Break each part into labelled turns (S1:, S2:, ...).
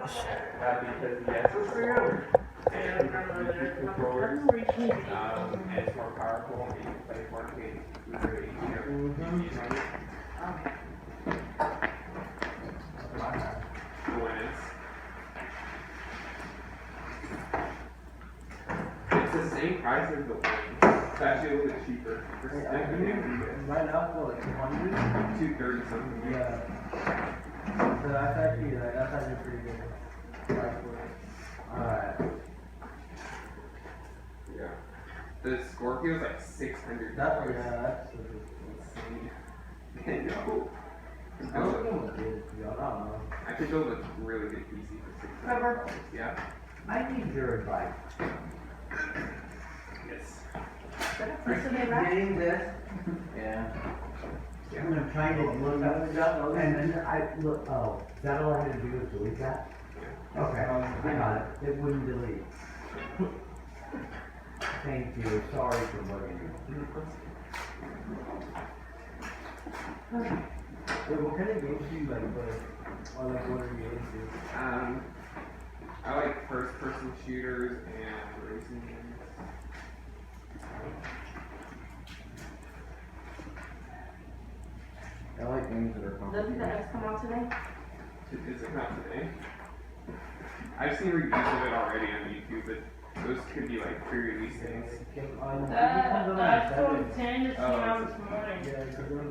S1: Because yes, it's real. And controllers, and it's more powerful, and you can play 4K through your when it's the same price as the one. It's actually a little bit cheaper.
S2: Right now for like 200?
S1: 230 something.
S2: Yeah. So that's actually pretty good. Alright.
S1: Yeah. The Scorpio's like $600.
S2: That's
S1: insane. No.
S2: I was looking with it, I don't know.
S1: I could build a really good PC for $600. Yeah.
S2: I need your advice.
S1: Yes.
S2: Getting this. Yeah. I'm trying to look up stuff, and then I look. Oh, is that all I had to do was delete that? Okay, I got it. It wouldn't delete. Thank you. Sorry for bugging you. Wait, what kind of games do you like play? Or like what are you into?
S1: I like first-person shooters and racing games.
S2: I like games that are
S3: Doesn't the X come out today?
S1: Is it not today? I've seen reviews of it already on YouTube, but those could be like pre-release things.
S3: iPhone 10 just came out this morning.
S2: Yeah, it's already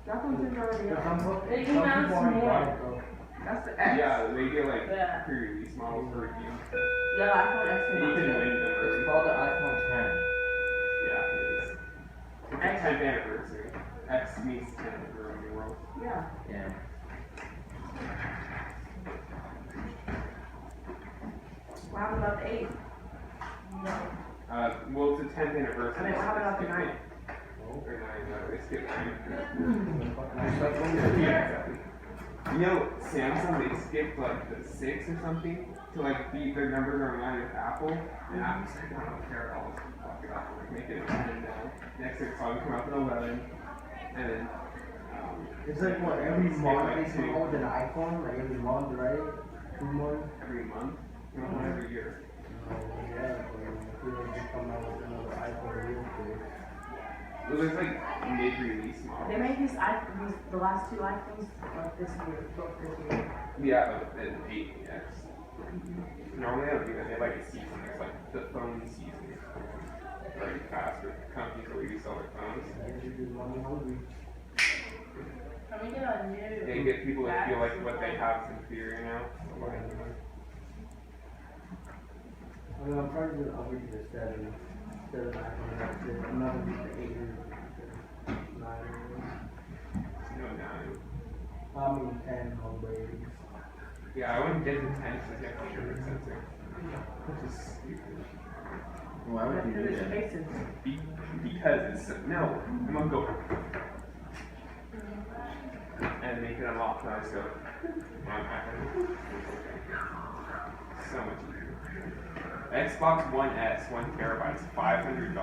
S3: Nothing's already out.
S2: done.
S3: It came out this morning. That's the X.
S1: Yeah, they get like
S3: Yeah.
S1: pre-release models for review.
S3: Yeah, iPhone X
S1: And
S3: came
S1: you
S3: out
S1: can
S3: today.
S1: win them.
S4: It's called the iPhone 10.
S1: Yeah, it is. It's the 10th anniversary. X means 10th around the world.
S3: Yeah.
S4: Yeah.
S3: What happened about the 8? No.
S1: Well, it's the 10th anniversary.
S3: I mean, what happened about the 9?
S1: Or 9, they skipped 9. Yeah, exactly. You know, Samsung, they skipped like the 6 or something to like beat their numbers are in line with Apple. And Apple's like, I don't care at all. Fuck it up. Like, make it a 10 now. Next year, it's probably come out with 11. And then,
S2: It's like what, every
S1: skip,
S2: month
S1: like,
S2: they come out with an iPhone, like every month, right? 2 months?
S1: every month. You know, one every year.
S2: Yeah, but I feel like they come out with another iPhone real quick.
S1: Well, there's like mid-release models.
S3: They made these iPhones, the last 2 iPhones, like this year, both this year.
S1: Yeah, but an 8X. Normally I don't do that. They have like a season. It's like the phone season. Very fast with companies that resell their phones.
S3: Can we get a new?
S1: They get people that feel like what they have is inferior now.
S2: I mean, I'm trying to upgrade to the 7 iPhone. That's it. I'm not gonna do the 8 or 9 or
S1: No, 9.
S2: I mean 10 upgrade.
S1: Yeah, I wouldn't get the 10 because you have fingerprint sensor. Which is stupid.
S4: Why would you do that?
S1: Because it's no, I'm gonna go and make it unlock when I go. So much easier. Xbox One S, 1 terabyte, is $500.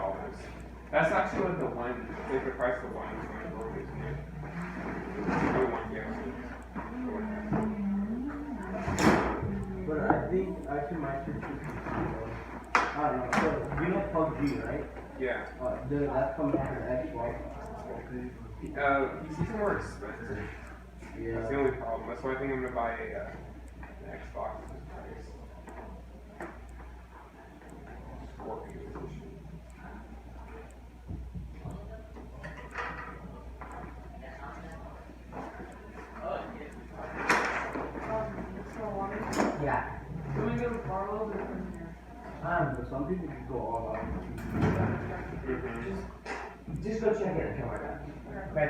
S1: That's actually what the one, like the price of one is going to go this year. For 1 gigabyte.
S2: But I think actually my sister, I don't know. So you know PUBG, right?
S1: Yeah.
S2: That's coming out of Xbox.
S1: PCs are more expensive.
S2: Yeah.
S1: That's the only problem. That's why I think I'm gonna buy an Xbox at this price. Scorpio edition.
S2: Yeah.
S3: Can we go to Carlos or from here?
S2: But some people can go all out.
S5: Just go check it. Come on down. Okay.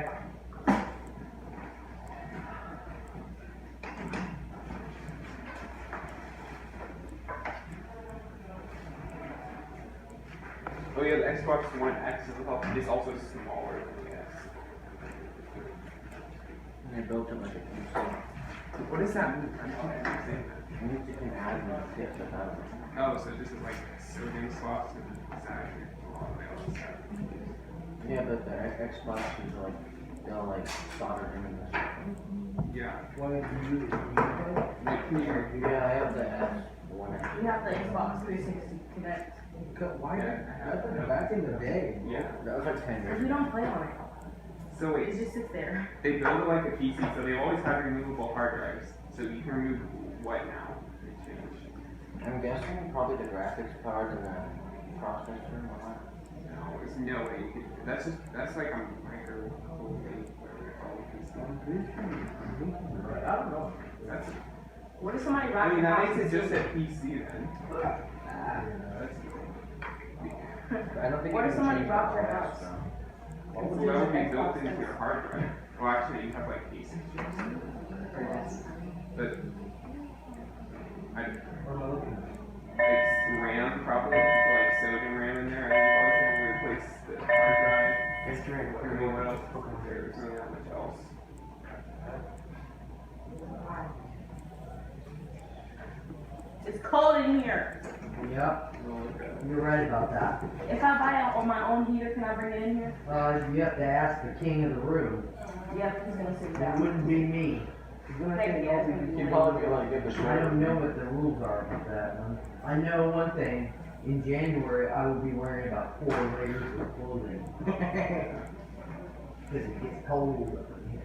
S1: Oh yeah, the Xbox One X is also smaller than the S.
S4: And they built it like a PC.
S1: What does that mean? I'm confused.
S4: It means you can add more chips without it.
S1: Oh, so this is like SIM slots and it's actually a lot of else.
S4: Yeah, but the Xbox is like, they'll like solder in this.
S1: Yeah.
S2: Why do you
S1: Like here.
S4: Yeah, I have the S one.
S3: We have the Xbox 360 Connect.
S4: Why?
S1: Yeah.
S4: Back in the day.
S1: Yeah.
S4: That was like 10
S3: Because
S4: years
S3: we
S4: ago.
S3: don't play on it.
S1: So
S3: It
S1: wait,
S3: just sits there.
S1: they build it like a PC, so they always have removable hard drives. So you can remove what now? They changed.
S4: I'm guessing probably the graphics card and the processor and all that.
S1: No, there's no way you could. That's like a micro whatever they call it.
S6: I don't know.
S1: That's.
S3: What if somebody
S1: I
S3: drops
S1: mean,
S3: your
S1: that
S3: house?
S1: makes it just a PC then.
S4: I don't think
S3: What
S4: you
S3: if
S4: can
S3: somebody
S4: change
S3: dropped
S4: the
S3: your
S4: graphics,
S3: house?
S4: though.
S1: Well, that would be built into your hard drive. Well, actually, you have like cases. But it's RAM probably, like sodium RAM in there. I think you always have to replace the hard drive.
S2: It's great.
S1: I mean, what else? There's really not much else.
S3: It's cold in here.
S2: Yep, you're right about that.
S3: If I buy on my own heater, can I bring it in here?
S2: You have to ask the king of the room.
S3: Yeah, he's gonna sit
S2: It
S3: down.
S2: wouldn't be me.
S3: Thank you.
S4: You'd probably be able to get the
S2: I don't know
S4: short.
S2: what the rules are about that one. I know one thing, in January, I will be wearing about 4 layers of clothing. Cause it gets cold up in here.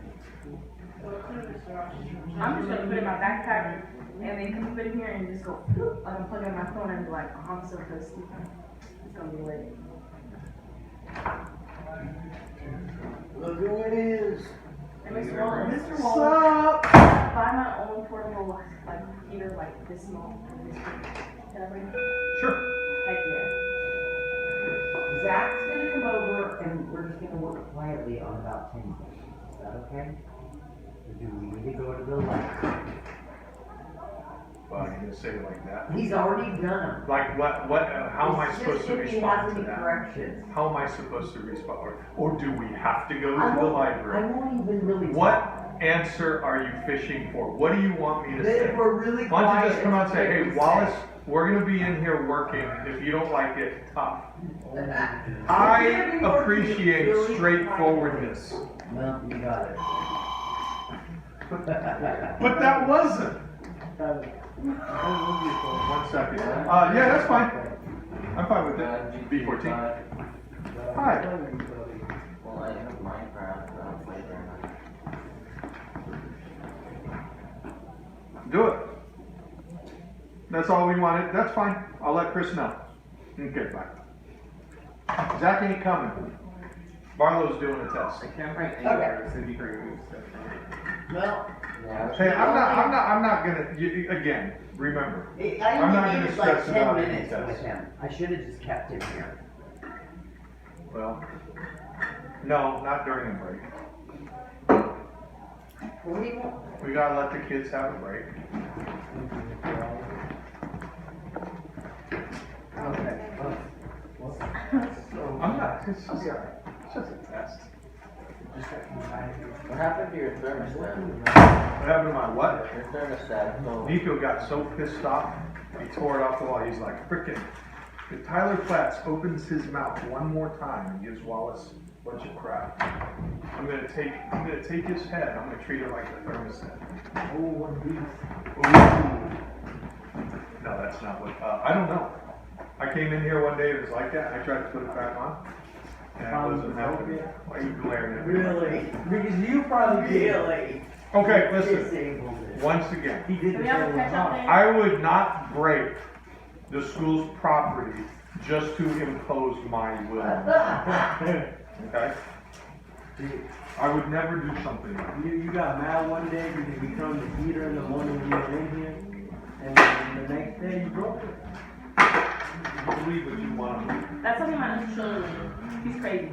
S3: I'm just gonna put it in my backpack and then come put it here and just go, like I'm plugging my phone and be like, oh, I'm so thirsty. It's gonna be lit.
S4: Look who it is.
S3: And Mr. Wall,
S2: Sup?
S3: buy my own portable like heater like this small. This big. Can I bring it?
S6: Sure.
S3: Heck yeah.
S2: Zach's gonna come over and we're just gonna work quietly on about 10 things. Is that okay? Or do we need to go to the light?
S6: Well, you gonna say it like that?
S2: He's already done them.
S6: Like what, how am I supposed to
S2: If he has
S6: respond to
S2: any
S6: that?
S2: corrections.
S6: How am I supposed to respond? Or do we have to go
S2: I
S6: to the
S2: won't- I
S6: library?
S2: won't even really
S6: What
S2: talk.
S6: answer are you fishing for? What do you want me to
S2: That
S6: say?
S2: if we're really
S6: Why don't you
S2: quiet,
S6: just come out and say,
S2: it's
S6: hey,
S2: what we
S6: Wallace,
S2: say.
S6: we're gonna be in here working. If you don't like it, tough.
S2: You're
S6: I
S2: gonna be working
S6: appreciate
S2: really
S6: straightforwardness.
S2: Well, you got it.
S6: But that wasn't. 1 second. Yeah, that's fine. I'm fine with it. B14. Hi.
S4: Well, I have Minecraft, but I don't play very much.
S6: Do it. That's all we wanted. That's fine. I'll let Chris know. Okay, bye. Zach ain't coming. Barlow's doing a test.
S1: I can't find anywhere that says you can remove stuff from it.
S2: Well,
S4: Yeah,
S6: Hey, I'm not gonna, again, remember. I'm not
S2: I
S6: gonna
S2: only needed like
S6: stress
S2: 10
S6: about any
S2: minutes with
S6: test.
S2: him. I should have just kept him here.
S6: Well, no, not during the break.
S2: What do you want?
S6: We gotta let the kids have a break.
S2: Okay.
S6: I'm not, it's just a test.
S4: What happened to your thermostat?
S6: What happened to my what?
S4: Your thermostat, so.
S6: Nico got so pissed off, he tore it off the wall. He's like, frickin', if Tyler Platts opens his mouth one more time and gives Wallace a bunch of crap, I'm gonna take his head, I'm gonna treat it like a thermostat.
S2: Oh, one of these.
S6: Ooh. No, that's not what, I don't know. I came in here one day and it was like that, and I tried to put it back on, and it wasn't happening. Why are you glaring at me?
S2: Really? Because you probably really
S6: Okay, listen,
S2: disabled it.
S6: once again.
S2: He did
S3: Do
S2: the
S3: we have
S2: same
S3: a
S2: with
S3: catch up
S2: mine.
S3: day?
S6: I would not break the school's property just to impose my will. Okay? I would never do something like that.
S7: You got mad one day because we turned the heater in the morning when you were in here, and then the next day you broke it.
S6: You believe what you want to believe.
S3: That's something my aunt showed me. He's crazy.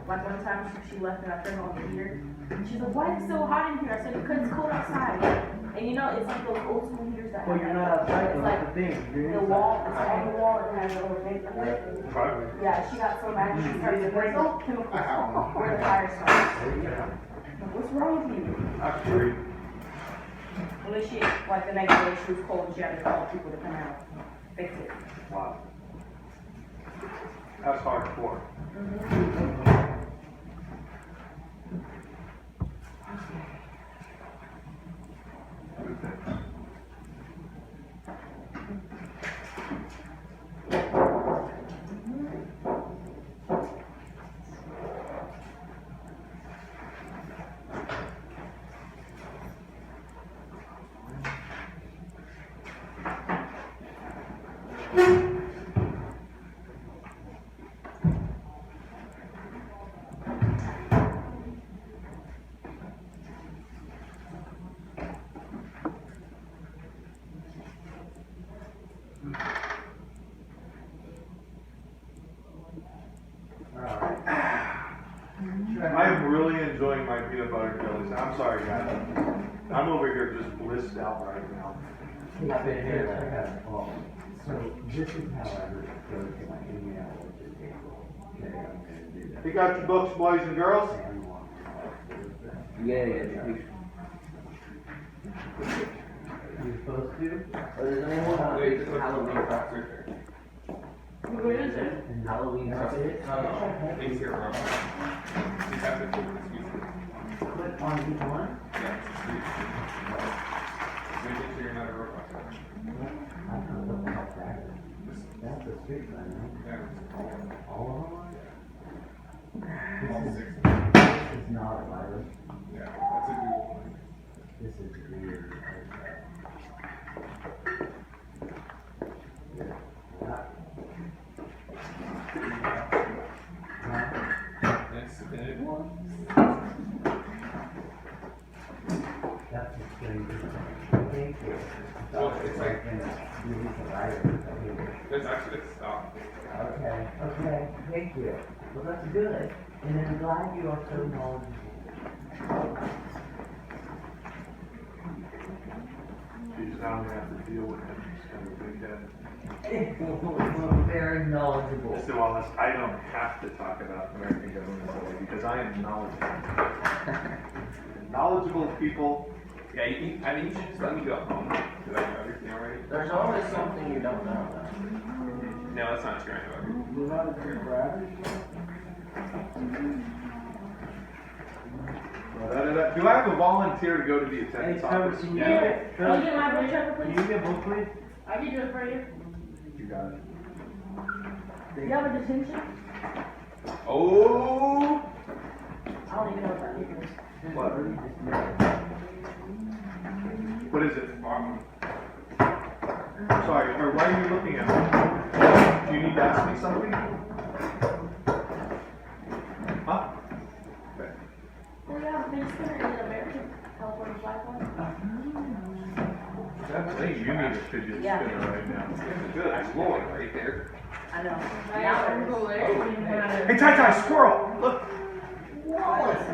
S3: Like one time she left and I turned on the heater. And she's like, why is it so hot in here? I said, because it's cold outside. And you know, it's like those old school heaters that
S7: Well,
S3: have
S7: you're
S3: like-
S7: not outside,
S3: it's
S7: though,
S3: like
S7: that's the thing. You're
S3: the
S7: inside.
S3: wall, it's on the wall, it has a little vent under it.
S6: Right?
S3: Yeah, she got so mad, she started to break the chemicals where the fire started. Like, what's wrong with you?
S6: Actually,
S3: And then she, like the next day, she was cold and she had to call people to come out, fix it.
S6: wow. That's hardcore. I'm sorry, guys. I'm over here just blissed out right now.
S2: I've been here, I got a call. So this is how I would go to my email, which is April. Okay, I'm gonna do that.
S6: You got your books, boys and girls?
S4: Yeah.
S2: You're supposed to?
S4: Or does anyone want
S1: Wait,
S4: to do Halloween process?
S3: Who is it?
S2: And Halloween process?
S1: Things here, Rob. You have to put this music.
S2: Click on each one?
S1: Yeah, making sure you're not a robot.
S2: I don't know what the heck that is. That's a street sign,
S1: Yeah.
S2: right? All of them
S1: All
S2: are?
S1: six.
S2: This is not a virus.
S1: Yeah, that's a Google one.
S2: This is weird.
S1: Next, submitted.
S2: That's a strange thing. Thank you.
S1: Well, it's like-
S2: Release a virus.
S1: There's actually a stop.
S2: Okay, thank you. Well, that's good. And I'm glad you are so knowledgeable.
S6: Geez, now I'm gonna have to deal with him. He's kind of big head.
S2: Very knowledgeable.
S6: Mr. Wallace, I don't have to talk about American government today because I am knowledgeable. Knowledgeable people.
S1: Yeah, you can, I mean, you should just let me go home, because I know everything already.
S4: There's always something you don't know.
S1: No, that's not true, I know everything.
S7: You know how to do gravity?
S6: Do I have a volunteer to go to the
S7: Hey,
S6: attendance
S7: Trevor,
S6: office?
S7: can you
S1: Yeah.
S7: get,
S3: Can you get my blood sugar,
S7: can
S3: please?
S7: you get a book, please?
S3: I can do it for you.
S6: You got it.
S3: You have a detention?
S1: Oh!
S3: I don't even know what that is.
S6: What? What is it? Sorry, or why are you looking at me? Do you need to ask me something? Huh? Okay.
S3: Oh, yeah, they spinner in American California flag one.
S6: That's me. You need a fidget
S3: Yeah.
S6: spinner right now.
S1: Good lord, right there.
S3: I know.
S6: Hey, Ty, squirrel! Look!
S3: Wallace.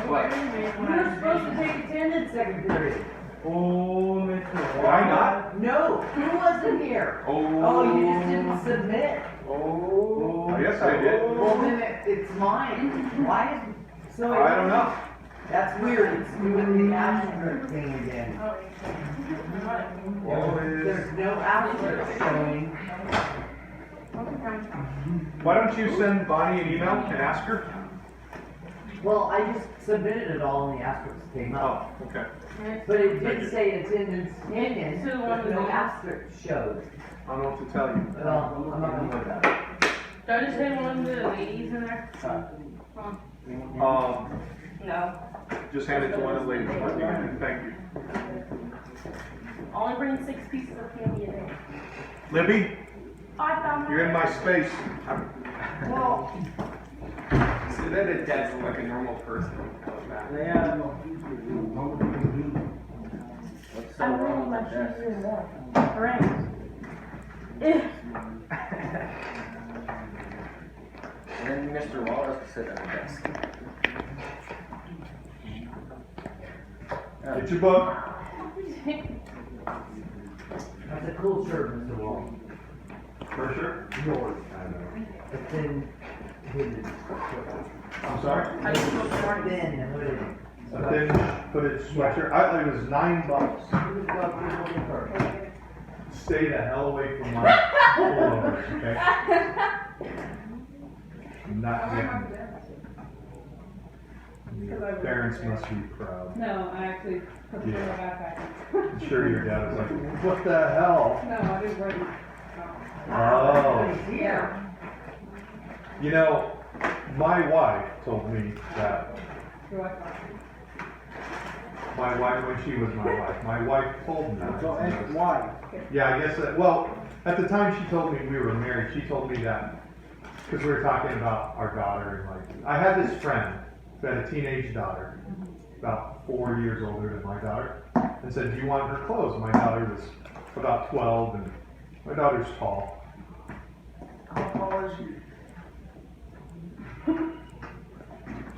S1: What?
S5: You're supposed to take attendance second period.
S7: Oh, Mr.
S6: Why not?
S5: No, who wasn't here? Oh, you just didn't submit.
S7: Oh.
S6: Yes, I did.
S5: Well, then it's mine. Why is, so.
S6: I don't know.
S5: That's weird, it's doing the asterisk thing again. There's no asterisk showing.
S6: Why don't you send Bonnie an email and ask her?
S5: Well, I just submitted it all and the asterisk came up.
S6: Oh, okay.
S5: But it did say attendance in,
S3: To one
S5: but
S3: of
S5: no
S3: the-
S5: asterisk showed.
S6: I don't know what to tell you.
S5: Well, I'm not gonna worry about it.
S3: Do I just hit one of the ladies in there? No.
S6: Just hand it to one of the ladies. Thank you.
S3: Only bring 6 pieces of candy a day.
S6: Libby,
S3: Oh, I found
S6: you're in my space.
S5: Well,
S1: So that it does look like a normal person.
S7: Yeah, no.
S4: What's so
S3: I'm
S4: wrong
S3: rolling my
S4: with
S3: shoes
S4: that?
S3: in more. Right. Eh.
S4: And then Mr. Wallace can sit at the desk.
S6: Get your book.
S2: That's a cool shirt, Mr. Wall.
S6: For sure.
S2: Yours, I know. It's in hooded.
S6: I'm sorry.
S3: How do you feel this morning?
S2: Thin hooded.
S6: A thin hooded sweatshirt. It was $9. Stay the hell away from my pullovers, okay? I'm not getting. Parents must be proud.
S8: No, I actually put them in my backpack.
S6: I'm sure your dad was like, what the hell?
S8: No, I didn't write it.
S6: Oh.
S5: here.
S6: You know, my wife told me that.
S8: Do I thought?
S6: My wife, when she was my wife told me that.
S7: So, and why?
S6: Yeah, I guess that, well, at the time she told me we were married, she told me that, because we were talking about our daughter, and like, I had this friend who had a teenage daughter, about 4 years older than my daughter, and said, do you want her clothes? My daughter was about 12, and my daughter's tall.
S7: How tall is she?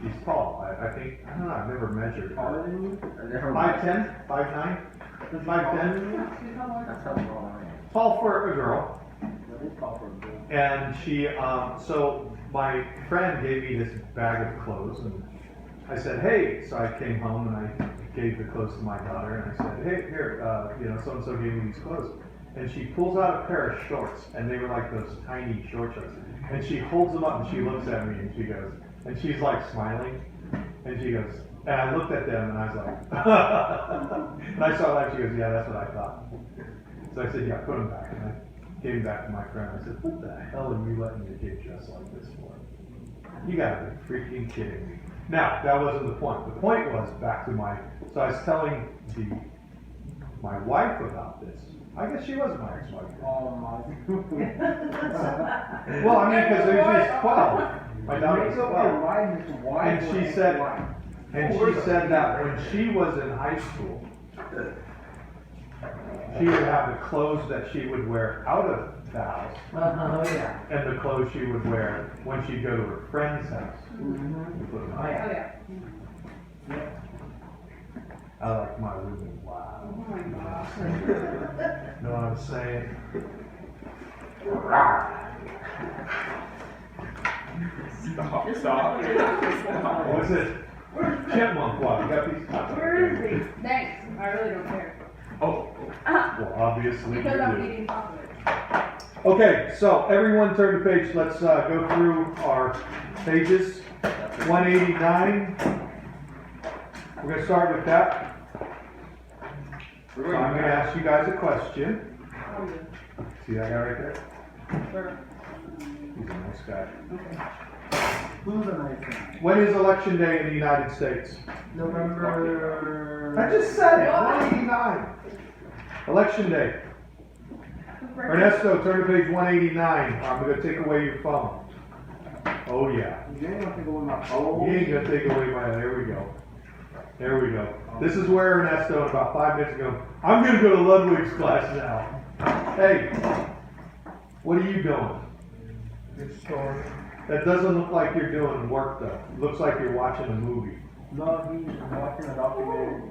S9: He's tall. I think, I don't know, I've never measured.
S7: Taller than you?
S9: 5'10", 5'9", 5'10",
S4: That's how small I am.
S9: tall for a girl.
S7: That is tall for a girl.
S9: And she, so my friend gave me this bag of clothes, and I said, hey, so I came home and I gave the clothes to my daughter, and I said, hey, here, so-and-so gave me these clothes. And she pulls out a pair of shorts, and they were like those tiny short shorts. And she holds them up and she looks at me and she goes, and she's like smiling, and she goes, and I looked at them and I was like, and I saw that, she goes, yeah, that's what I thought. So I said, yeah, put them back. And I gave them back to my friend. I said, what the hell are you letting your kid dress like this for? You gotta be freaking kidding me. Now, that wasn't the point. The point was, back to so I was telling my wife about this. I guess she was my ex-wife.
S7: Oh my.
S9: Well, I mean, because she's 12. My daughter was 12.
S7: Why?
S9: And she said that when she was in high school, she would have the clothes that she would wear out of the house,
S5: Oh, yeah.
S9: and the clothes she would wear when she'd go to her friend's house.
S5: Mm-hmm.
S9: To put them
S5: Oh,
S9: on.
S5: yeah.
S8: Oh, yeah.
S9: I like my women wild.
S8: Oh, my gosh.
S9: Know what I'm saying?
S1: Stop.
S9: What's it? Chipmunk walk. You got these?
S8: Where is he? Thanks, I really don't care.
S1: Oh,
S9: Well, obviously you
S8: Because I'm
S9: do.
S8: eating chocolate.
S9: Okay, so everyone turn to page, let's go through our pages. 189. We're gonna start with that.
S1: we're
S9: So
S1: going
S9: I'm gonna
S1: back.
S9: ask you guys a question.
S8: Oh, yeah.
S9: See that guy right there?
S8: Sure.
S9: He's a nice guy.
S7: Who's a nice guy?
S9: When is election day in the United States?
S7: November.
S9: I just said it, 189. Election day. Ernesto, turn to page 189. I'm gonna take away your phone. Oh yeah.
S7: You ain't gonna take away my
S9: You
S7: phone.
S9: ain't gonna take away my, there we go. There we go. This is where Ernesto, about 5 minutes ago, I'm gonna go to Ludwig's class now. Hey, what are you doing?
S6: Good story.
S9: That doesn't look like you're doing work though. It looks like you're watching a movie.
S7: No, he's watching a documentary.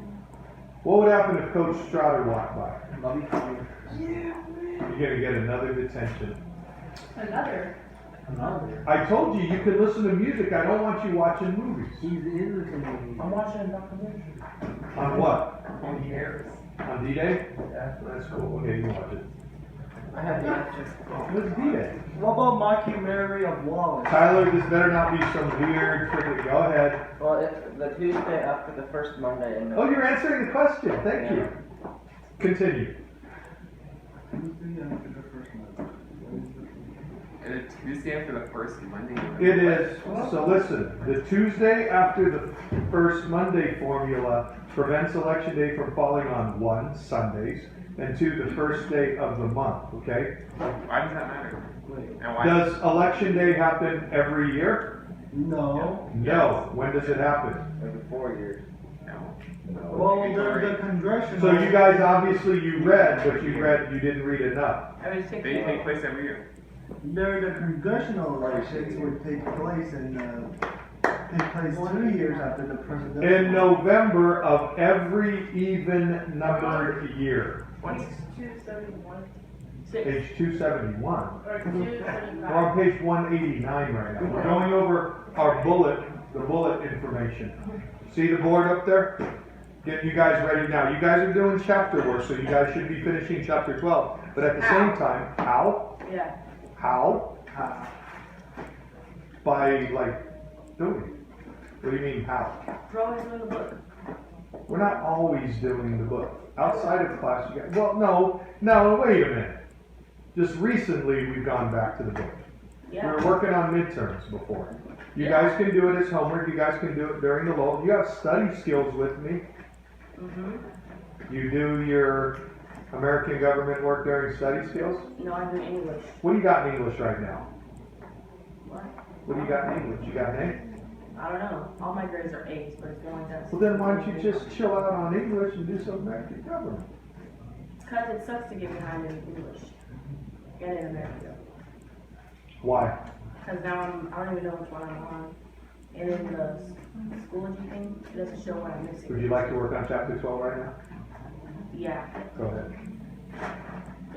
S9: What would happen if Coach Strotter walked by?
S7: Love you, coming.
S9: You're gonna get another detention.
S8: Another.
S7: Another.
S9: I told you you could listen to music. I don't want you watching movies.
S7: He's listening.
S4: I'm watching a documentary.
S9: On what?
S1: On the airs.
S9: On D-Day?
S7: Yeah.
S9: That's cool. Okay, you can watch it.
S4: I have the answer.
S9: What's D-Day?
S7: What about Mikey Mary of Wallace?
S9: Tyler, this better not be some weird freaking, go ahead.
S4: Well, it's the Tuesday after the first Monday in
S9: Oh,
S4: November.
S9: you're answering the question. Thank you. Continue.
S7: Tuesday after the first Monday.
S1: And a Tuesday after the first Monday.
S9: It is, so listen, the Tuesday after the first Monday formula prevents election day from falling on 1, Sundays, and 2, the first day of the month, okay?
S1: Why does that matter?
S7: Wait.
S1: And why?
S9: Does election day happen every year?
S7: No.
S9: No. When does it happen?
S4: Every 4 years.
S1: No.
S7: Well, there's the congressional.
S9: So you guys, obviously you read, but you didn't read enough.
S3: I mean, take
S1: They take place every year.
S7: There, the congressional elections would take place in, take place 2 years after the presidential.
S9: In November of every even numbered year.
S3: Page 271.
S9: Page 271.
S3: Or 275.
S9: We're on page 189 right now. We're going over our the bullet information. See the board up there? Get you guys ready now. You guys are doing chapter work, so you guys should be finishing chapter 12. But at the same time, how?
S3: Yeah.
S9: How? By doing. What do you mean how?
S3: Drawing in the book.
S9: We're not always doing the book. Outside of class, you guys, well, no, wait a minute. Just recently, we've gone back to the book. We
S3: Yeah.
S9: were working on midterms before. You
S3: Yeah.
S9: guys can do it as homework, you guys can do it during the lull. You have study skills with me.
S3: Mm-hmm.
S9: You do your American government work during study skills.
S3: No, I'm doing English.
S9: What do you got in English right now?
S3: What?
S9: What do you got in English? You got an A?
S3: I don't know. All my grades are A's, but it's feeling like that's.
S9: Well, then why don't you just chill out on English and do some American government?
S3: Because it sucks to get behind in English. And in America.
S9: Why?
S3: Because now I don't even know which one I'm on. And then the Schoology thing, it doesn't show what I'm missing.
S9: Would you like to work on chapter 12 right now?
S3: Yeah,
S9: Go ahead.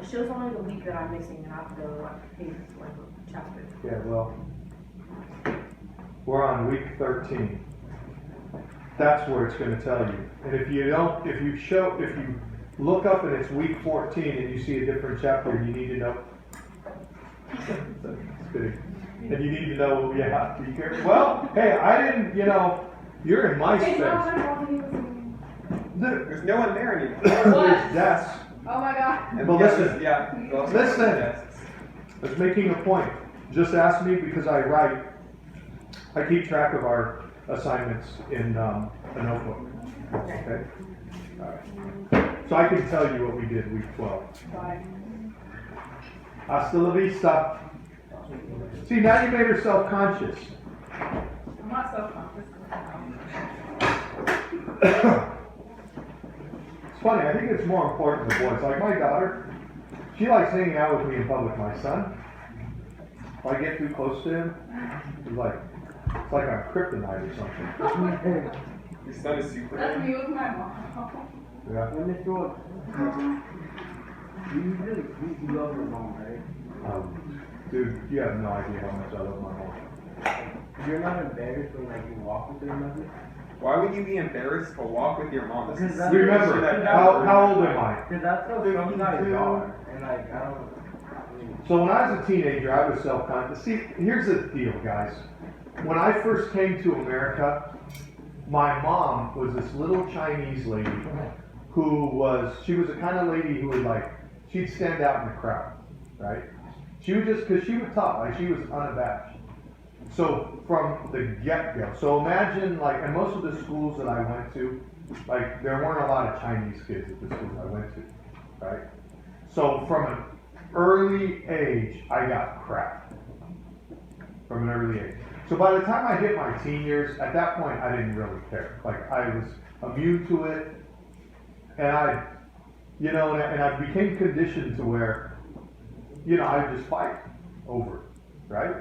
S3: it shows only the week that I'm missing, not the like page, like chapter.
S9: Yeah, well, we're on week 13. That's where it's gonna tell you. And if you look up and it's week 14 and you see a different chapter, you need to know. It's kidding. And you need to know, yeah, be careful. Well, hey, I didn't, you're in my space.
S1: There's no one there anymore.
S9: There's desks.
S8: Oh my god.
S1: And
S9: But
S1: yeah,
S9: listen.
S1: yeah. those are
S9: Listen.
S1: desks.
S9: I was making a point. Just ask me because I write. I keep track of our assignments in a notebook. Okay? Alright. So I can tell you what we did week 12.
S8: Bye.
S9: Hasta la vista. See, now you made her self-conscious.
S8: I'm not self-conscious.
S9: It's funny, I think it's more important to boys. Like my daughter, she likes hanging out with me in public. My son, if I get too close to him, it's like I'm kryptonite or something.
S1: Your son is super.
S8: That's me with my mom.
S9: Yeah.
S7: When Mr. Wood, you love your mom, right?
S9: Dude, you have no idea how much I love my mom.
S7: You're not embarrassed when like you walk with your mother?
S1: Why would you be embarrassed to walk with your mom? This is
S7: Because that's-
S9: Remember, how old am I?
S7: Cause that's how some guys are, and like, I don't,
S9: So when I was a teenager, I was self-conscious. See, here's the deal, guys. When I first came to America, my mom was this little Chinese lady she was the kind of lady who would she'd stand out in the crowd, right? She would because she would talk, she was unabashed. So from the get-go, so imagine and most of the schools that I went to, there weren't a lot of Chinese kids at the schools I went to, right? So from an early age, I got crap. From an early age. So by the time I hit my teen years, at that point I didn't really care. I was immune to it, and I became conditioned to where, I would just fight over it, right?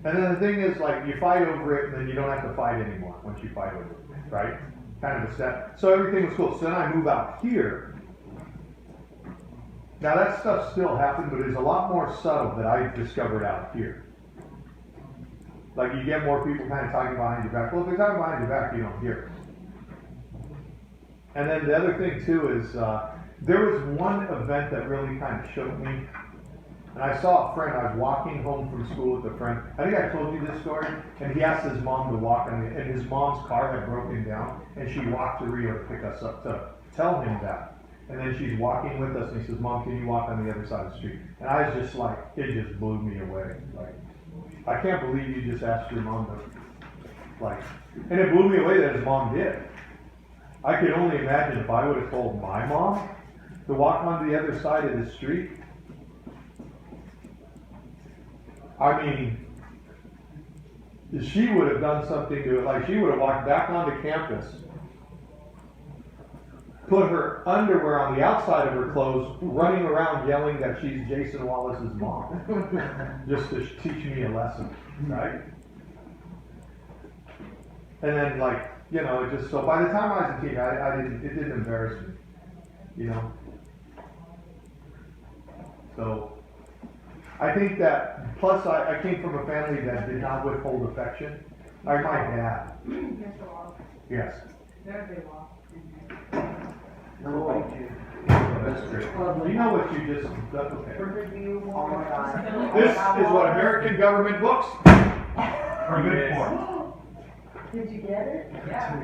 S9: And then the thing is, you fight over it, and then you don't have to fight anymore once you fight over it, right? Kind of a step. So everything was cool. So then I move out here. Now that stuff still happened, but it's a lot more subtle that I discovered out here. You get more people kind of talking behind your back. Well, if they're talking behind your back, you don't hear it. And then the other thing too is, there was one event that really kind of shook me. And I saw a friend, I was walking home from school with a friend. I think I told you this story. And he asked his mom to walk, and his mom's car had broken down. And she walked to Rio to pick us up to tell him that. And then she's walking with us, and he says, "Mom, can you walk on the other side of the street?" And I was just it just blew me away. I can't believe you just asked your mom to, and it blew me away that his mom did. I could only imagine if I would have told my mom to walk on the other side of the street. I mean, she would have done something to it, she would have walked back onto campus, put her underwear on the outside of her clothes, running around yelling that she's Jason Wallace's mom, just to teach me a lesson, right? And then it just, so by the time I was a teen, it didn't embarrass me, So, I think that, plus I came from a family that did not withhold affection. Like my dad. Yes.
S7: no,
S9: That's great. You know what you just, that's okay. This is what American government books are good for.
S5: Did you get it?
S8: Yeah.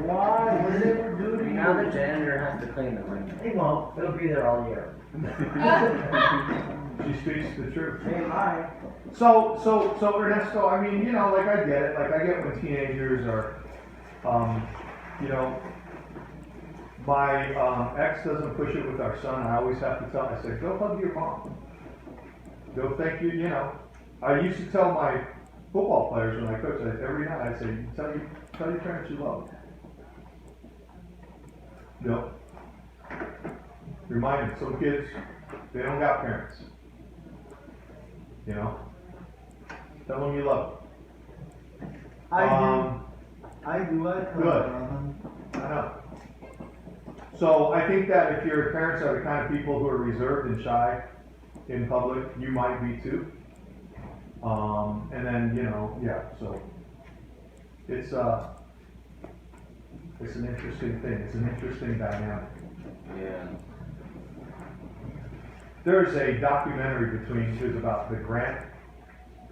S5: Why? What did it do to you?
S4: Now the janitor has to clean the room.
S5: It won't, it'll be there all year.
S9: She speaks the truth.
S7: hey, hi.
S9: So Ernesto, I mean, I get it. I get when teenagers are, my ex doesn't push it with our son. I always have to tell. I say, go hug your mom. Go thank you. I used to tell my football players when I coach every night. I say, tell your parents you love them. Remind them. Some kids, they don't got parents. Tell them you love
S7: I
S9: them.
S7: do. I do.
S9: Good. I know. So I think that if your parents are the kind of people who are reserved and shy in public, you might be too. And then, yeah, so it's an interesting thing. It's an interesting dynamic.
S4: Yeah.
S9: There's a documentary it's about the Grant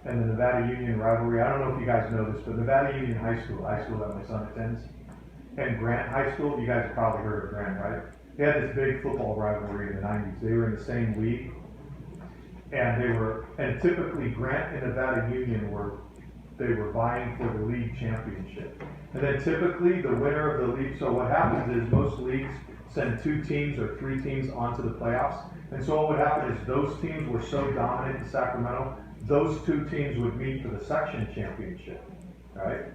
S9: and the Nevada Union rivalry. I don't know if you guys know this, but Nevada Union High School that my son attends, and Grant High School, you guys have probably heard of Grant, right? They had this big football rivalry in the 90s. They were in the same league, and typically Grant and Nevada Union were vying for the league championship. And then typically the winner of the league, so what happens is most leagues send 2 teams or 3 teams onto the playoffs. And so what would happen is those teams were so dominant in Sacramento, those 2 teams would meet for the section championship, right?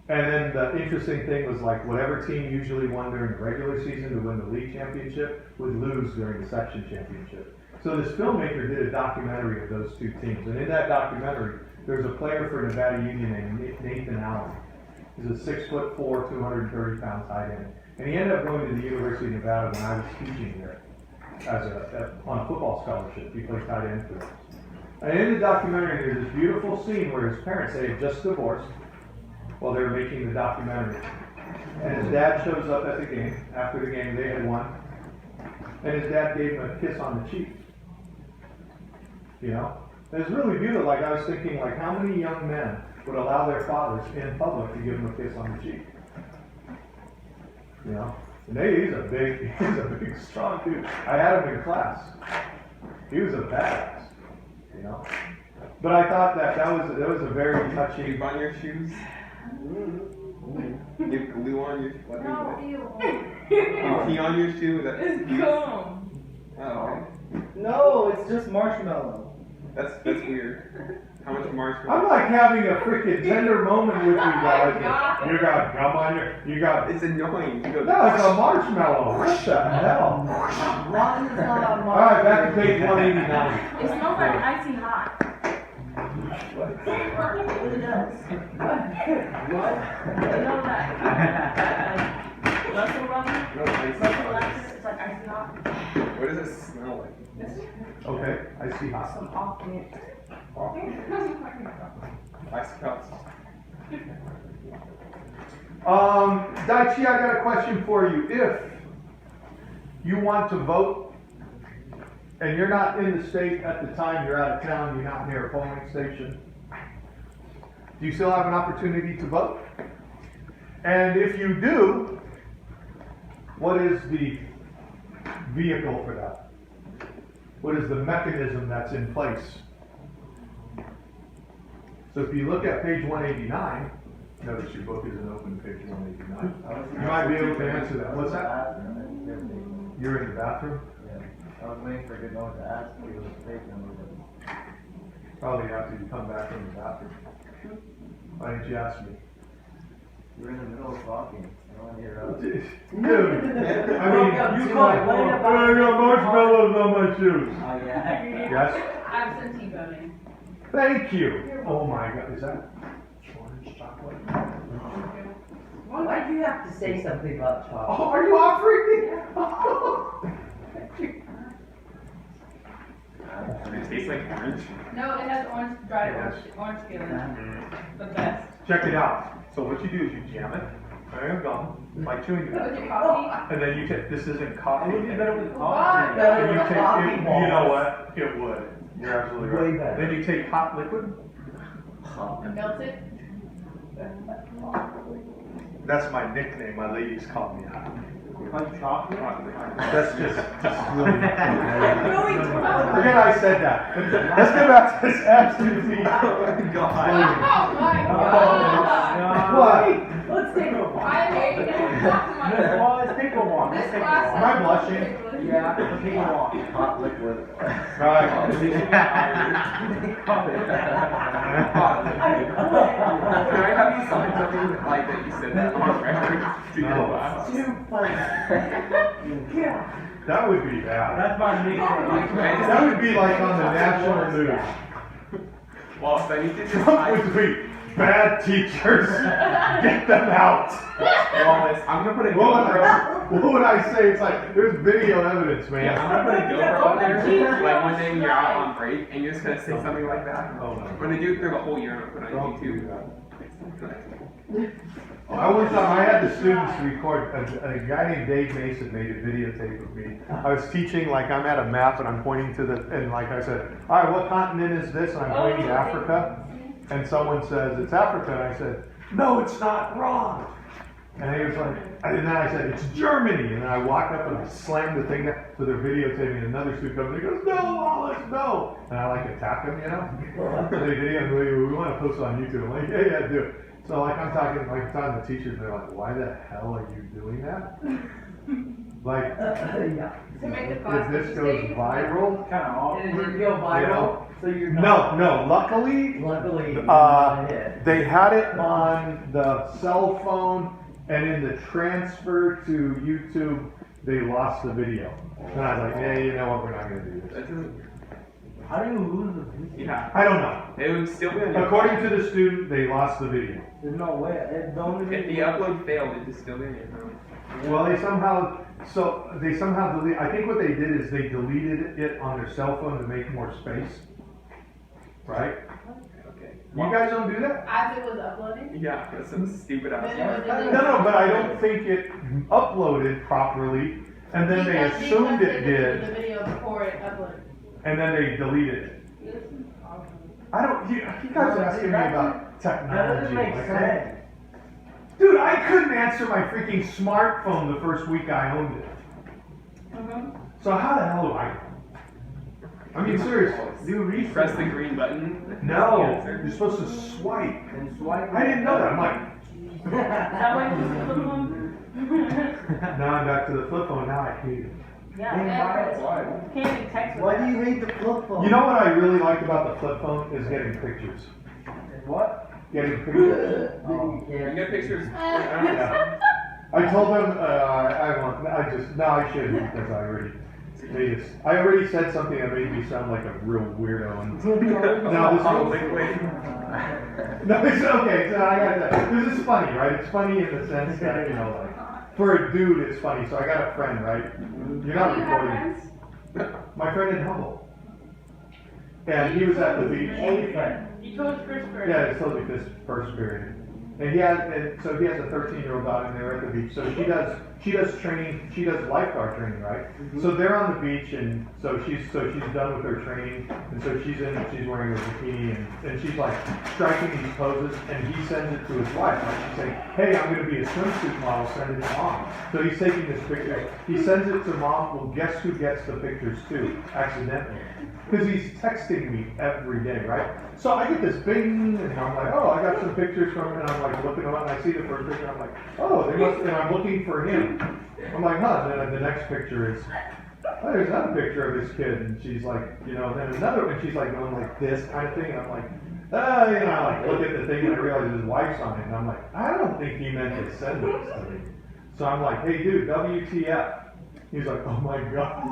S9: And then the interesting thing was like whatever team usually won during the regular season to win the league championship would lose during the section championship. So this filmmaker did a documentary of those 2 teams. And in that documentary, there's a player for Nevada Union named Nathan Allen. He's a 6'4", 230-pound tight end. And he ended up going to the University of Nevada when I was teaching there on a football scholarship. He played tight end for us. And in the documentary, there's this beautiful scene where his parents, they had just divorced while they were making the documentary. And his dad shows up at the game. After the game, they had won. And his dad gave him a kiss on the cheek. And it's really beautiful. Like, I was thinking, like, how many young men would allow their fathers in public to give them a kiss on the cheek? And he's a big, strong dude. I had him in class. He was a badass, But I thought that was a very touching.
S1: Glue on your shoes? You glue on your what?
S8: No, ew.
S1: You pee on your shoe?
S8: It's gum.
S1: Oh, okay.
S7: No, it's just marshmallow.
S1: That's weird. How much marshmallow?
S9: I'm like having a freaking tender moment with you guys.
S8: God.
S9: You got gum on you got.
S1: It's annoying. You go,
S9: No, it's a marshmallow. What the hell?
S5: As long as it's not a
S9: All right, back to page 189.
S3: It smells like icy hot. It really does. You know that, Russell Russell?
S1: No, icy
S3: Russell
S1: hot.
S3: Lester, it's like icy hot.
S1: What does it smell like?
S9: Okay, I see.
S3: Some off mint.
S1: Ice cups.
S9: Daichi, I got a question for you. If you want to vote and you're not in the state at the time, you're out of town, you're not near a polling station, do you still have an opportunity to vote? And if you do, what is the vehicle for that? What is the mechanism that's in place? So if you look at page 189, notice your book isn't open to page 189. You might be able to answer that. What's that? You're in the bathroom?
S4: I was waiting for good one to ask you what the page number was.
S9: Probably after you come back from the bathroom. Why didn't you ask me?
S4: You were in the middle of talking. I don't want to interrupt.
S9: Dude, I mean,
S5: You
S9: you
S5: call it
S9: like,
S5: later,
S9: oh, I got marshmallows on my shoes.
S4: Oh, yeah.
S9: Yes?
S8: Absentee voting.
S9: Thank you. Oh my God, is that orange chocolate?
S5: Why'd you have to say something about chocolate?
S9: Oh, are you offering me? Thank you.
S1: It tastes like orange.
S8: No, it has orange, dried
S9: Yes.
S8: orange feeling. The best.
S9: Check it out. So what you do is you jam it, there you go, by chewing
S8: That was
S9: it.
S8: your coffee?
S9: And then you take, this isn't coffee.
S7: It would be better with
S8: What?
S7: coffee.
S5: Better
S9: And you
S5: with
S9: take,
S5: coffee
S9: you
S5: balls.
S9: know what? It would. You're absolutely right.
S5: Way better.
S9: Then you take hot liquid.
S8: And melt it?
S9: That's my nickname. My ladies call me hot.
S7: Like chocolate?
S9: That's just really.
S8: Really?
S9: Forget I said that. Let's get back to this absentee.
S8: Oh my god!
S9: What?
S5: Let's take a walk.
S8: I hate it.
S7: Well, let's take a walk. Let's
S8: This
S7: take a
S8: glass
S7: walk.
S9: Am I blushing?
S7: Yeah, let's take a walk.
S4: Hot liquid.
S9: Right.
S1: Can I have you sign something like that you said that on record to your
S9: No.
S1: class?
S5: Too funny. Yeah.
S9: That would be bad.
S7: That's my nickname.
S9: That would be like on the national news.
S1: Well, so I need to just
S9: Trump would tweet, bad teachers, get them out.
S1: Wallace, I'm gonna put a
S9: What would I say? It's like, there's video evidence, man.
S1: Yeah, I'm gonna put a GoPro up there, like one day when you're out on break, and you're just gonna say something like that.
S9: Oh, no.
S1: I'm gonna do it through the whole year, I'm gonna put it on YouTube.
S9: I one time I had the students record, a guy named Dave Mason made a videotape of me. I was teaching, like I'm at a map and I'm pointing to the, and like I said, all right, what continent is this? And I'm pointing to Africa. And someone says, it's Africa. And I said, no, it's not, wrong. And he was like, and then I said, it's Germany. And then I walked up and I slammed the thing that, so they're videotaping, and another student comes and he goes, no, Wallace, no. And I like attack him, you know? So they video, we want to post it on YouTube. I'm like, yeah, do it. So like I'm talking to teachers, they're like, why the hell are you doing that? Like,
S5: Yeah.
S8: To make the
S9: if
S8: class
S9: this goes
S8: interesting.
S9: viral,
S7: Kinda
S5: And it
S7: awkward.
S5: didn't go viral, so you're not.
S9: no, luckily,
S5: Luckily, you're not hit.
S9: they had it on the cell phone, and in the transfer to YouTube, they lost the video. And I was like, yeah, you know what, we're not gonna do this.
S1: That doesn't,
S7: How do you lose the video?
S1: yeah,
S9: I don't know.
S1: it would still be on your
S9: According to the student, they lost the video.
S7: There's no way. It don't
S1: If
S7: even.
S1: the upload failed, it'd still be on your phone.
S9: Well, they somehow delete, I think what they did is they deleted it on their cell phone to make more space. Right?
S1: Okay.
S9: You guys don't do that?
S8: As it was uploading.
S1: Yeah, that's some stupid ass.
S8: Then it was
S9: No,
S8: deleted.
S9: no, but I don't think it uploaded properly, and then they
S8: Because
S9: assumed
S8: must
S9: it
S8: have deleted
S9: did,
S8: The video before it uploaded.
S9: and then they deleted it.
S8: This is awesome.
S9: I don't, you guys are asking me about
S7: That
S9: technology.
S7: doesn't make
S9: like,
S7: sense.
S9: Dude, I couldn't answer my freaking smartphone the first week I owned it. So how the hell do I know? I mean, seriously.
S1: You press the green button.
S9: No,
S1: Answer.
S9: you're supposed to swipe.
S7: And swipe.
S9: I didn't know that. I'm like,
S3: That way you just flip them.
S9: now I'm back to the flip phone. Now I hate it.
S3: Yeah,
S7: Why?
S3: can't even text with
S7: Why
S3: that.
S7: do you hate the flip phone?
S9: You know what I really liked about the flip phone is getting pictures.
S7: What?
S9: Getting pictures.
S7: Oh.
S1: You get pictures.
S9: Yeah. I told them I shouldn't because I already said something that made me sound like a real weirdo. And now this
S1: Oh,
S9: is
S1: liquid.
S9: no, it's okay. So I got that. This is funny, right? It's funny in the sense that like for a dude, it's funny. So I got a friend, right? You're not
S8: Do you have
S9: recording.
S8: friends?
S9: My friend in Humboldt, and he was at the beach.
S5: A friend.
S3: You told us first period.
S9: Yeah, it's totally this first period. And he has a 13-year-old daughter, and they're at the beach. So she does training, she does lifeguard training, right? So they're on the beach, and so she's done with her training, and so she's wearing her bikini, and she's like striking these poses, and he sends it to his wife. Like she's saying, hey, I'm gonna be a swimsuit model, send it to mom. So he's taking this picture. He sends it to mom. Well, guess who gets the pictures too? Accidentally. Because he's texting me every day, right? So I get this bing, and I'm like, oh, I got some pictures from him, and I'm like looking around, and I see the first picture, and I'm like, oh, they must, and I'm looking for him. I'm like, huh, and then the next picture is, oh, there's another picture of this kid, and she's like, you know, then another, and she's like going like this kind of thing, and I'm like, you know, I like look at the thing, and I realize his wife's on it, and I'm like, I don't think he meant to send this to me. So I'm like, hey dude, WTF? He's like, oh my god.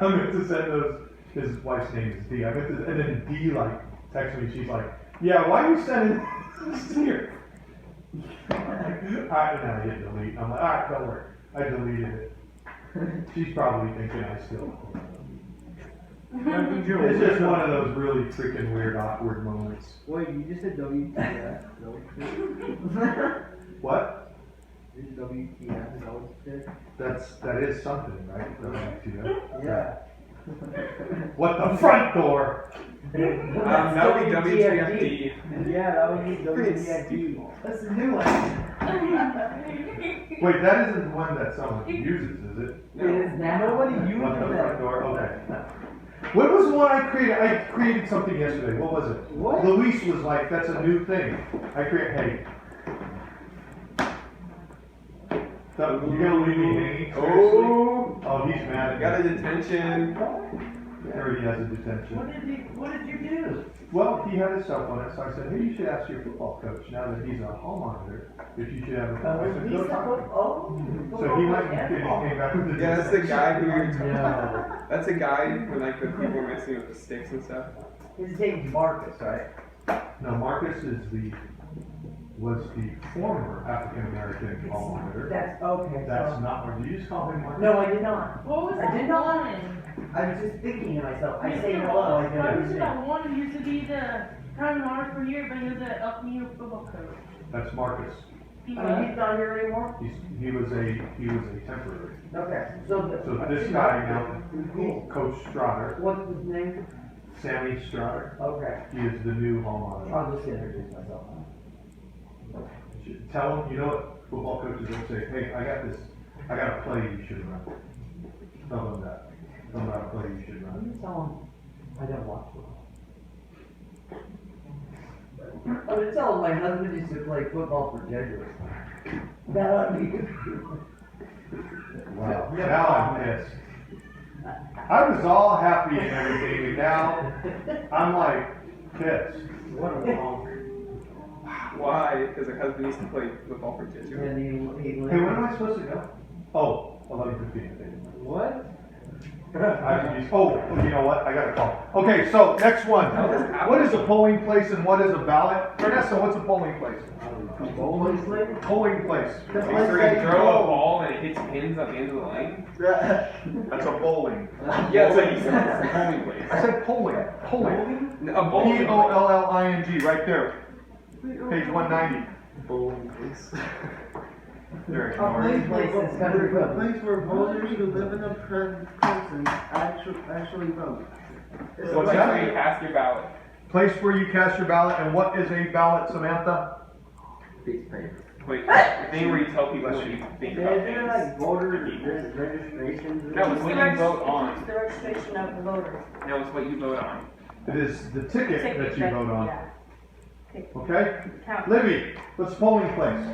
S9: I meant to send those, his wife's name is D. I meant to, and then D like texts me, she's like, yeah, why are you sending this here? I hit delete. I'm like, alright, don't worry. I deleted it. She's probably thinking I still. It's just one of those really freaking weird, awkward moments.
S7: Wait, you just said WTF?
S9: What?
S7: This is WTF, is that what you said?
S9: That is something, right? WTF.
S7: Yeah.
S9: What the front door?
S1: That would be WTFD.
S7: Yeah, that would be WTFD.
S5: That's a new one.
S9: Wait, that isn't the one that someone uses, is it?
S5: It is now.
S7: Nobody
S9: What the
S7: uses
S9: front
S7: that.
S9: door? Okay. What was the one I created? I created something yesterday. What was it?
S7: What?
S9: Luis was like, that's a new thing. I created, hey. So, you gonna leave me hanging? Seriously? Oh, he's mad at me.
S1: Got a detention.
S9: He already has a detention.
S5: What did you do?
S9: Well, he had his cell phone, so I said, hey, you should ask your football coach, now that he's a hall monitor, if you should have a phone. I said, go talk to him. So he went and he came back with the.
S1: Yeah, that's the guy who you're talking
S5: No.
S1: about. That's a guy when like the people were messing with the sticks and stuff.
S5: His name's Marcus, right?
S9: No, Marcus was the former African American hall monitor.
S5: That's, okay,
S9: That's
S5: so.
S9: not, or do you just call him Marcus?
S5: No, I did not.
S8: What was
S5: I
S8: that
S5: did not.
S8: one?
S5: I was just thinking to myself, I say hello, I
S8: What
S5: know
S8: was
S5: his name.
S8: that one who used to be the prime monitor for a year, but he was at Elkmead football coach?
S9: That's Marcus.
S8: He
S5: I mean,
S8: was.
S5: he's not here anymore?
S9: He was a temporary.
S5: Okay, so.
S9: So this guy now, Coach Strotter,
S5: What's his name?
S9: Sammy Strotter,
S5: Okay,
S9: he is the new hall monitor.
S5: I'll just introduce myself.
S9: Tell him, you know what football coaches will say, hey, I got a play you should run. Tell them that. Tell them about a play you should
S5: Let
S9: run.
S5: me tell him, I don't watch football. I'm gonna tell him my husband used to play football for Jesuits. That ought to be good.
S9: Wow, now I'm pissed. I was all happy and everything, and now I'm like pissed.
S7: What a long.
S1: Why? Because her husband used to play football for Jesuit.
S5: And he
S9: Hey, when am I supposed to go? Oh, 11:15.
S7: What?
S9: You know what? I got a call. Okay, so next one. What is a polling place and what is a ballot? Vanessa, what's a polling place?
S7: Bowling play?
S9: Polling place.
S1: Like, so you throw a ball and it hits pins at the end of the line?
S9: That's a bowling.
S1: Yeah, so you said it's a bowling place.
S9: I said polling. Polling.
S1: A bowling place.
S9: Polling, right there. Page 190.
S7: Bowling place.
S9: There,
S5: A place is kind of
S10: A place where voters who live in a presence actually vote.
S1: It's a
S9: What's
S1: place
S9: that?
S1: where you cast your ballot.
S9: Place where you cast your ballot, and what is a ballot, Samantha?
S4: Piece of paper.
S1: Wait, the thing where you tell people what you think
S7: Is
S1: about
S7: there like
S1: things.
S7: voter registrations?
S1: No, it's what you vote on.
S3: It's the registration of the voters.
S1: No, it's what you vote on.
S9: It is the ticket that you vote on.
S3: Yeah.
S9: Okay?
S3: Count.
S9: Libby, what's polling place?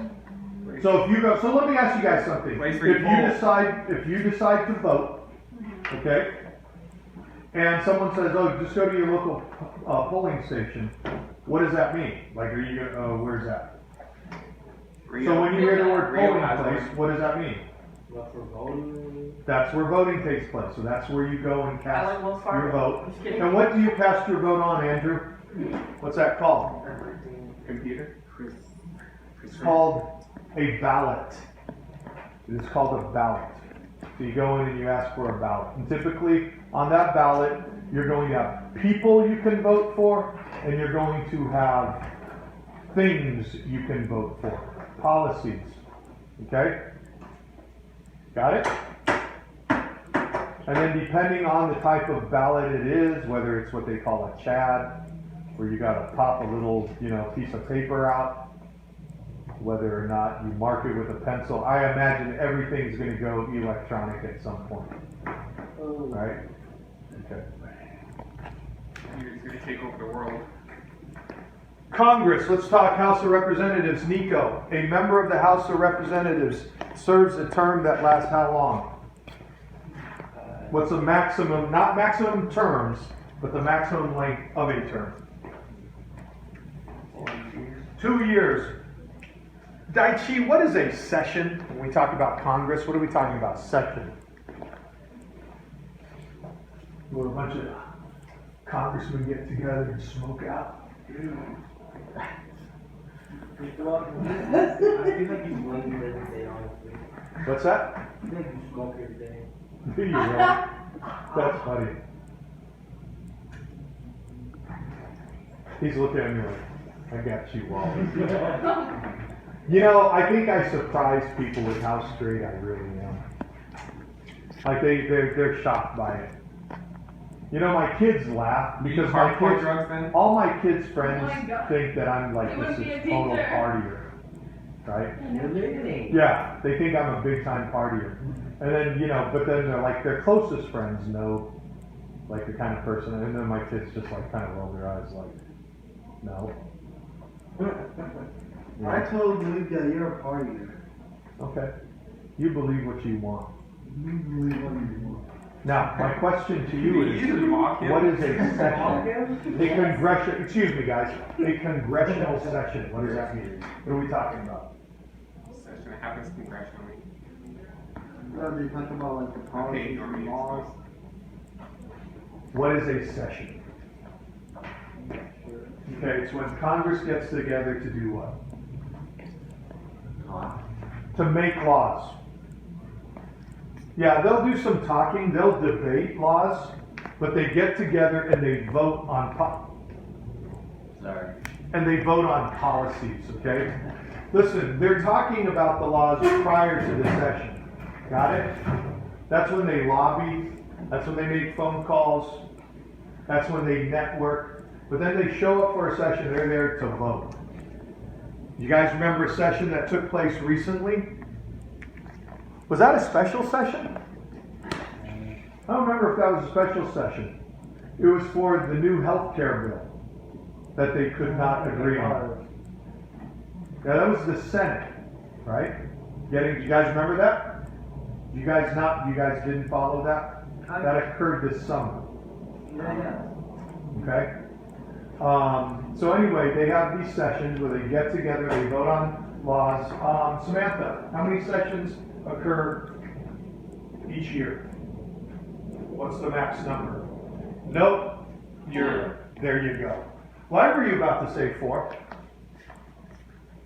S9: So if you go, so let me ask you guys something.
S1: Place where you
S9: If
S1: poll.
S9: you decide to vote, okay, and someone says, oh, just go to your local polling station, what does that mean? Like, are you gonna, where's that? So when you hear the word
S1: Rio
S9: polling
S1: has
S9: place,
S1: one.
S9: what does that mean?
S7: What for voting?
S9: That's where voting takes place. So that's where you go and
S3: I
S9: cast
S3: like Wells Fargo.
S9: your vote.
S3: Just kidding.
S9: And what do you cast your vote on, Andrew? What's that called?
S1: Computer?
S9: It's called a ballot. It is called a ballot. So you go in and you ask for a ballot. And typically, on that ballot, you're going to have people you can vote for, and you're going to have things you can vote for. Policies. Okay? Got it? And then depending on the type of ballot it is, whether it's what they call a CHAD, where you gotta pop a little, piece of paper out, whether or not you mark it with a pencil, I imagine everything's gonna go electronic at some point, right? Okay.
S1: You're gonna take over the world.
S9: Congress, let's talk House of Representatives. Nico, a member of the House of Representatives serves a term that lasts how long? What's the maximum, not maximum terms, but the maximum length of a term? 2 years. Daichi, what is a session? When we talk about Congress, what are we talking about? Session. Where a bunch of congressmen get together and smoke out.
S7: I feel like you blend every day, honestly.
S9: What's that?
S7: I feel like you smoke every day.
S9: Do you really? That's funny. He's looking at me like, I got you, Wallace. I think I surprise people with how straight I really am. Like they're shocked by it. My kids laugh because my
S1: hardcore
S9: kids,
S1: drugs then?
S9: all my kids' friends
S8: Oh my God.
S9: think that I'm like
S8: You wanna
S9: this
S8: be a
S9: is total
S8: teacher.
S9: partier, right?
S5: You're living.
S9: Yeah, they think I'm a big time partier. And then, but then they're like, their closest friends know, like, the kind of person, and then my kids just, like, kind of roll their eyes, like, no.
S10: I told Luke that you're a partier.
S9: Okay. You believe what you want.
S10: You believe what you want.
S9: Now, my question to you
S1: You just mock
S9: is,
S1: him.
S9: what is a session? A congressional, excuse me, guys, a congressional session, what does that mean? What are we talking about?
S1: Session that happens congressionally.
S10: They talk about like the policies and laws.
S9: What is a session? Okay, it's when Congress gets together to do what? To make laws. Yeah, they'll do some talking, they'll debate laws, but they get together and they vote on policies, okay? Listen, they're talking about the laws prior to the session. Got it? That's when they lobby, that's when they make phone calls, that's when they network, but then they show up for a session, they're there to vote. You guys remember a session that took place recently? Was that a special session? I don't remember if that was a special session. It was for the new health care bill that they could not agree on. Yeah, that was the Senate, right? Do you guys remember that? You guys didn't follow that? That occurred this summer. Okay? So anyway, they have these sessions where they get together, they vote on laws. Samantha, how many sessions occur each year? What's the max number? Nope. There you go. Why were you about to say 4?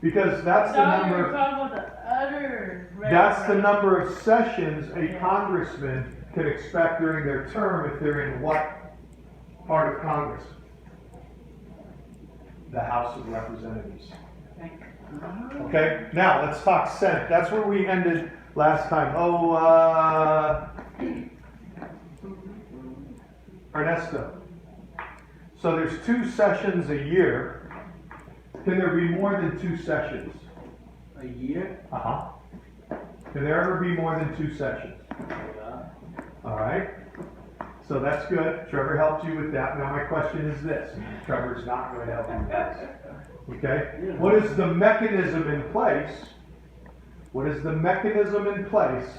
S9: Because that's the number. That's the number of sessions a congressman can expect during their term if they're in what part of Congress? The House of Representatives. Okay, now let's talk Senate. That's where we ended last time. Ernesto. So there's 2 sessions a year. Can there be more than 2 sessions?
S7: A year?
S9: Uh-huh. Can there ever be more than 2 sessions? All right. So that's good. Trevor helped you with that. Now my question is this. Trevor's not going to help you with this. Okay? What is the mechanism in place? What is the mechanism in place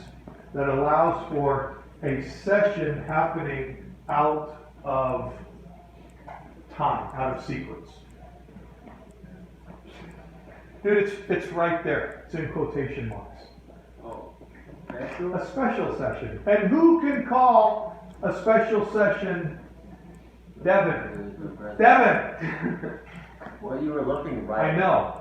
S9: that allows for a session happening out of time, out of sequence? Dude, it's right there. It's in quotation marks.
S7: Oh.
S9: A special session. And who can call a special session? Devin. Devin!
S4: Well, you were looking right.
S9: I know.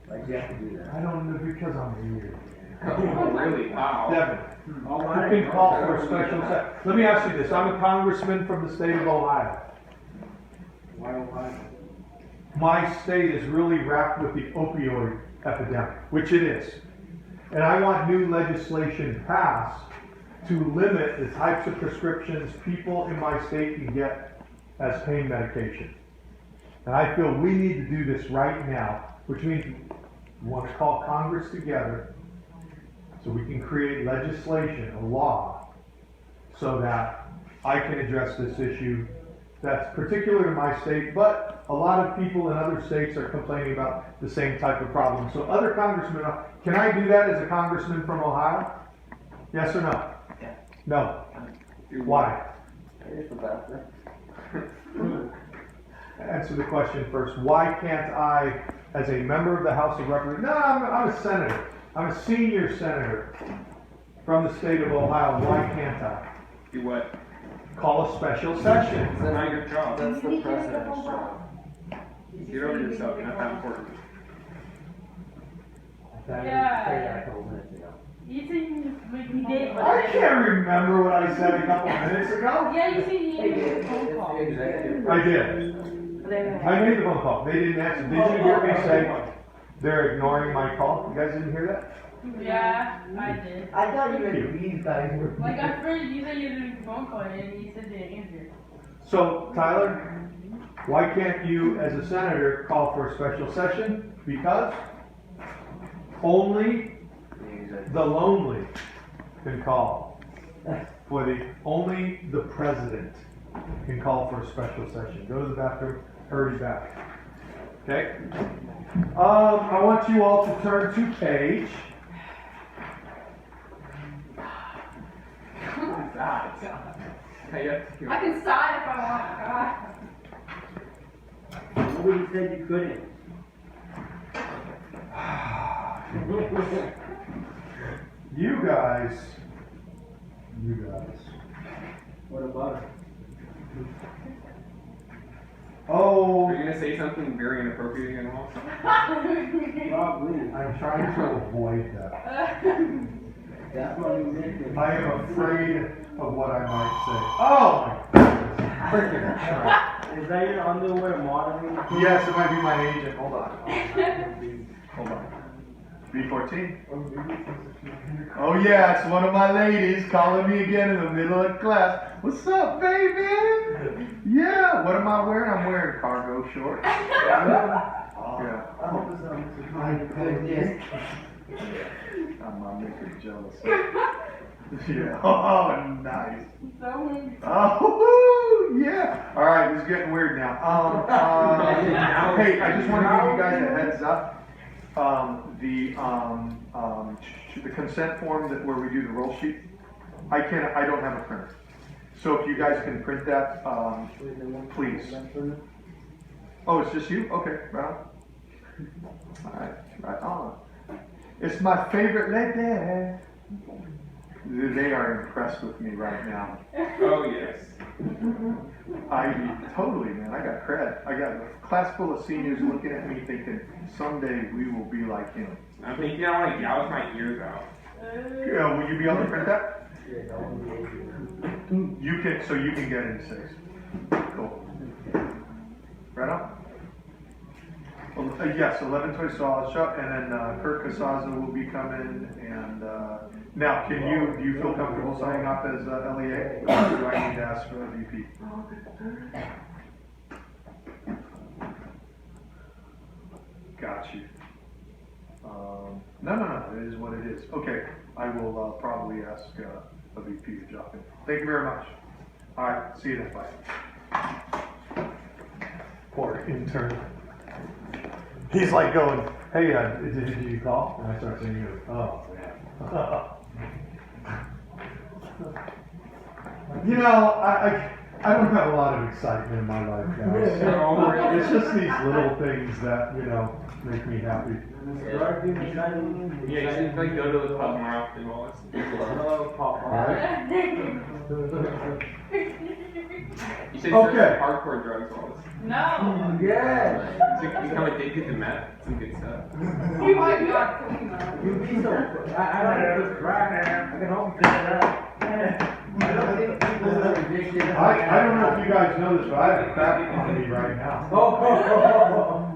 S4: Why'd you have to do that?
S9: I don't know because I'm weird.
S1: Oh, really? Wow.
S9: Devin, who can call for a special session? Let me ask you this. I'm a congressman from the state of Ohio.
S7: Why Ohio?
S9: My state is really wrapped with the opioid epidemic, which it is. And I want new legislation passed to limit the types of prescriptions people in my state can get as pain medication. And I feel we need to do this right now, which means we want to call Congress together so we can create legislation, a law, so that I can address this issue that's particular to my state, but a lot of people in other states are complaining about the same type of problem. So other congressmen, can I do that as a congressman from Ohio? Yes or no?
S4: Yeah.
S9: No. Why?
S4: Here's the bathroom.
S9: Answer the question first. Why can't I, as a member of the House of Representatives, no, I'm a senator. I'm a senior senator from the state of Ohio. Why can't I?
S1: Do what?
S9: Call a special session.
S1: It's not your job.
S4: That's the president's job.
S1: Get over yourself. You're not that important.
S8: Yeah. You said you did, but
S9: I can't remember what I said a couple minutes ago.
S8: yeah, you said you made a phone call.
S4: Executive.
S9: I did. I made the phone call. They didn't answer. Did you hear me say they're ignoring my call? You guys didn't hear that?
S8: Yeah, I did.
S5: I thought you meant these guys were.
S8: Like at first you said you were doing a phone call and you said they didn't answer.
S9: So, Tyler, why can't you, as a senator, call for a special session? Because only the lonely can call. Only the president can call for a special session. Go to the bathroom, hurry back. Okay? I want you all to turn to page.
S8: I can sign if I want.
S7: Nobody said you couldn't.
S9: You guys.
S7: What about it?
S9: Oh,
S1: Are you gonna say something very inappropriate again, Wallace?
S7: Probably.
S9: I'm trying to avoid that.
S7: That's what you make.
S9: I am afraid of what I might say. Oh my goodness. Freaking crap.
S7: Is that your underwear modeling?
S9: Yes, it might be my agent. Hold on. Hold on. B14. Oh yeah, it's one of my ladies calling me again in the middle of class. What's up, baby? Yeah, what am I wearing? I'm wearing cargo shorts. Yeah.
S10: I hope it's not
S2: My goodness.
S6: I'm making her jealous. Yeah. Oh, nice. Oh, yeah. All right, it's getting weird now. Hey, I just want to give you guys a heads up. The consent form that where we do the roll sheet, I don't have a printer. So if you guys can print that, please. Oh, it's just you? Okay, right on. All right, right on. It's my favorite lady. They are impressed with me right now.
S1: Oh, yes.
S6: Totally, man. I got cred. I got a class full of seniors looking at me thinking, someday we will be like him.
S1: I'm thinking I want to gouge my ears out.
S6: Yeah, will you be able to print that? You can, so you can get in 6. Cool. Right on. Yes, 11:20, so I'll shut, and then Kurt Casaza will be coming, and now, do you feel comfortable signing up as LEA, or do I need to ask for a VP? Got you. No, it is what it is. Okay, I will probably ask a VP to drop in. Thank you very much. All right, see you then, bye.
S9: Poor intern. He's like going, hey, did you call? And I start saying, oh, yeah. You know, I don't have a lot of excitement in my life now. It's just these little things that, make me happy.
S1: Yeah, you should like go to the pub more often, Wallace. You should start
S9: Okay.
S1: some hardcore drugs, Wallace.
S8: No.
S5: Yes.
S1: So you become addicted to meth. Some good stuff.
S8: Oh my God.
S7: You be so. I don't just crack. I can help you figure it out.
S2: I don't think people are addicted.
S9: I don't know if you guys know this, but I have a back on me right now.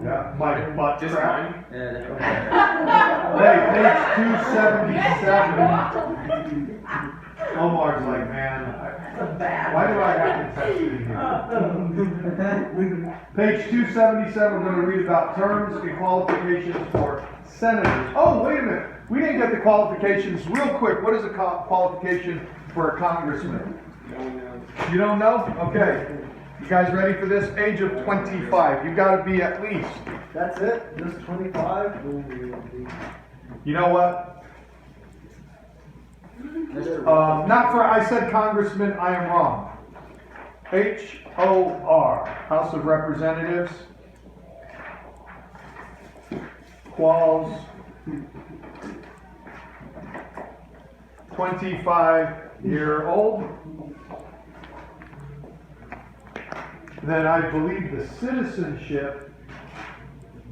S9: Yeah, my butt
S1: Just
S9: crack.
S1: mine.
S9: Hey, page 277. Omar's like, man, why do I have to test it in here? Page 277, we're going to read about terms and qualifications for senators. Oh, wait a minute. We didn't get the qualifications real quick. What is a qualification for a congressman?
S1: No one knows.
S9: You don't know? Okay. You guys ready for this? Age of 25. You got to be at least.
S10: That's it? Just 25?
S9: You know what? Not for, I said congressman, I am wrong. HOR, House of Representatives. Quals. 25-year-old. Then I believe the citizenship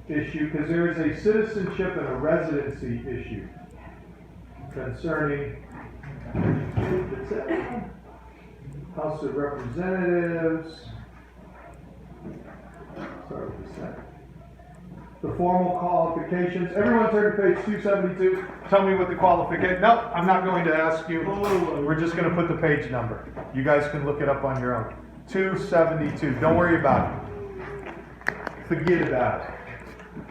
S9: issue, because there is a citizenship and a residency issue concerning House of Representatives. Sorry, what's that? The formal qualifications. Everyone turn to page 272. Tell me what the qualification. Nope, I'm not going to ask you. We're just going to put the page number. You guys can look it up on your own. 272. Don't worry about it. Forget about it.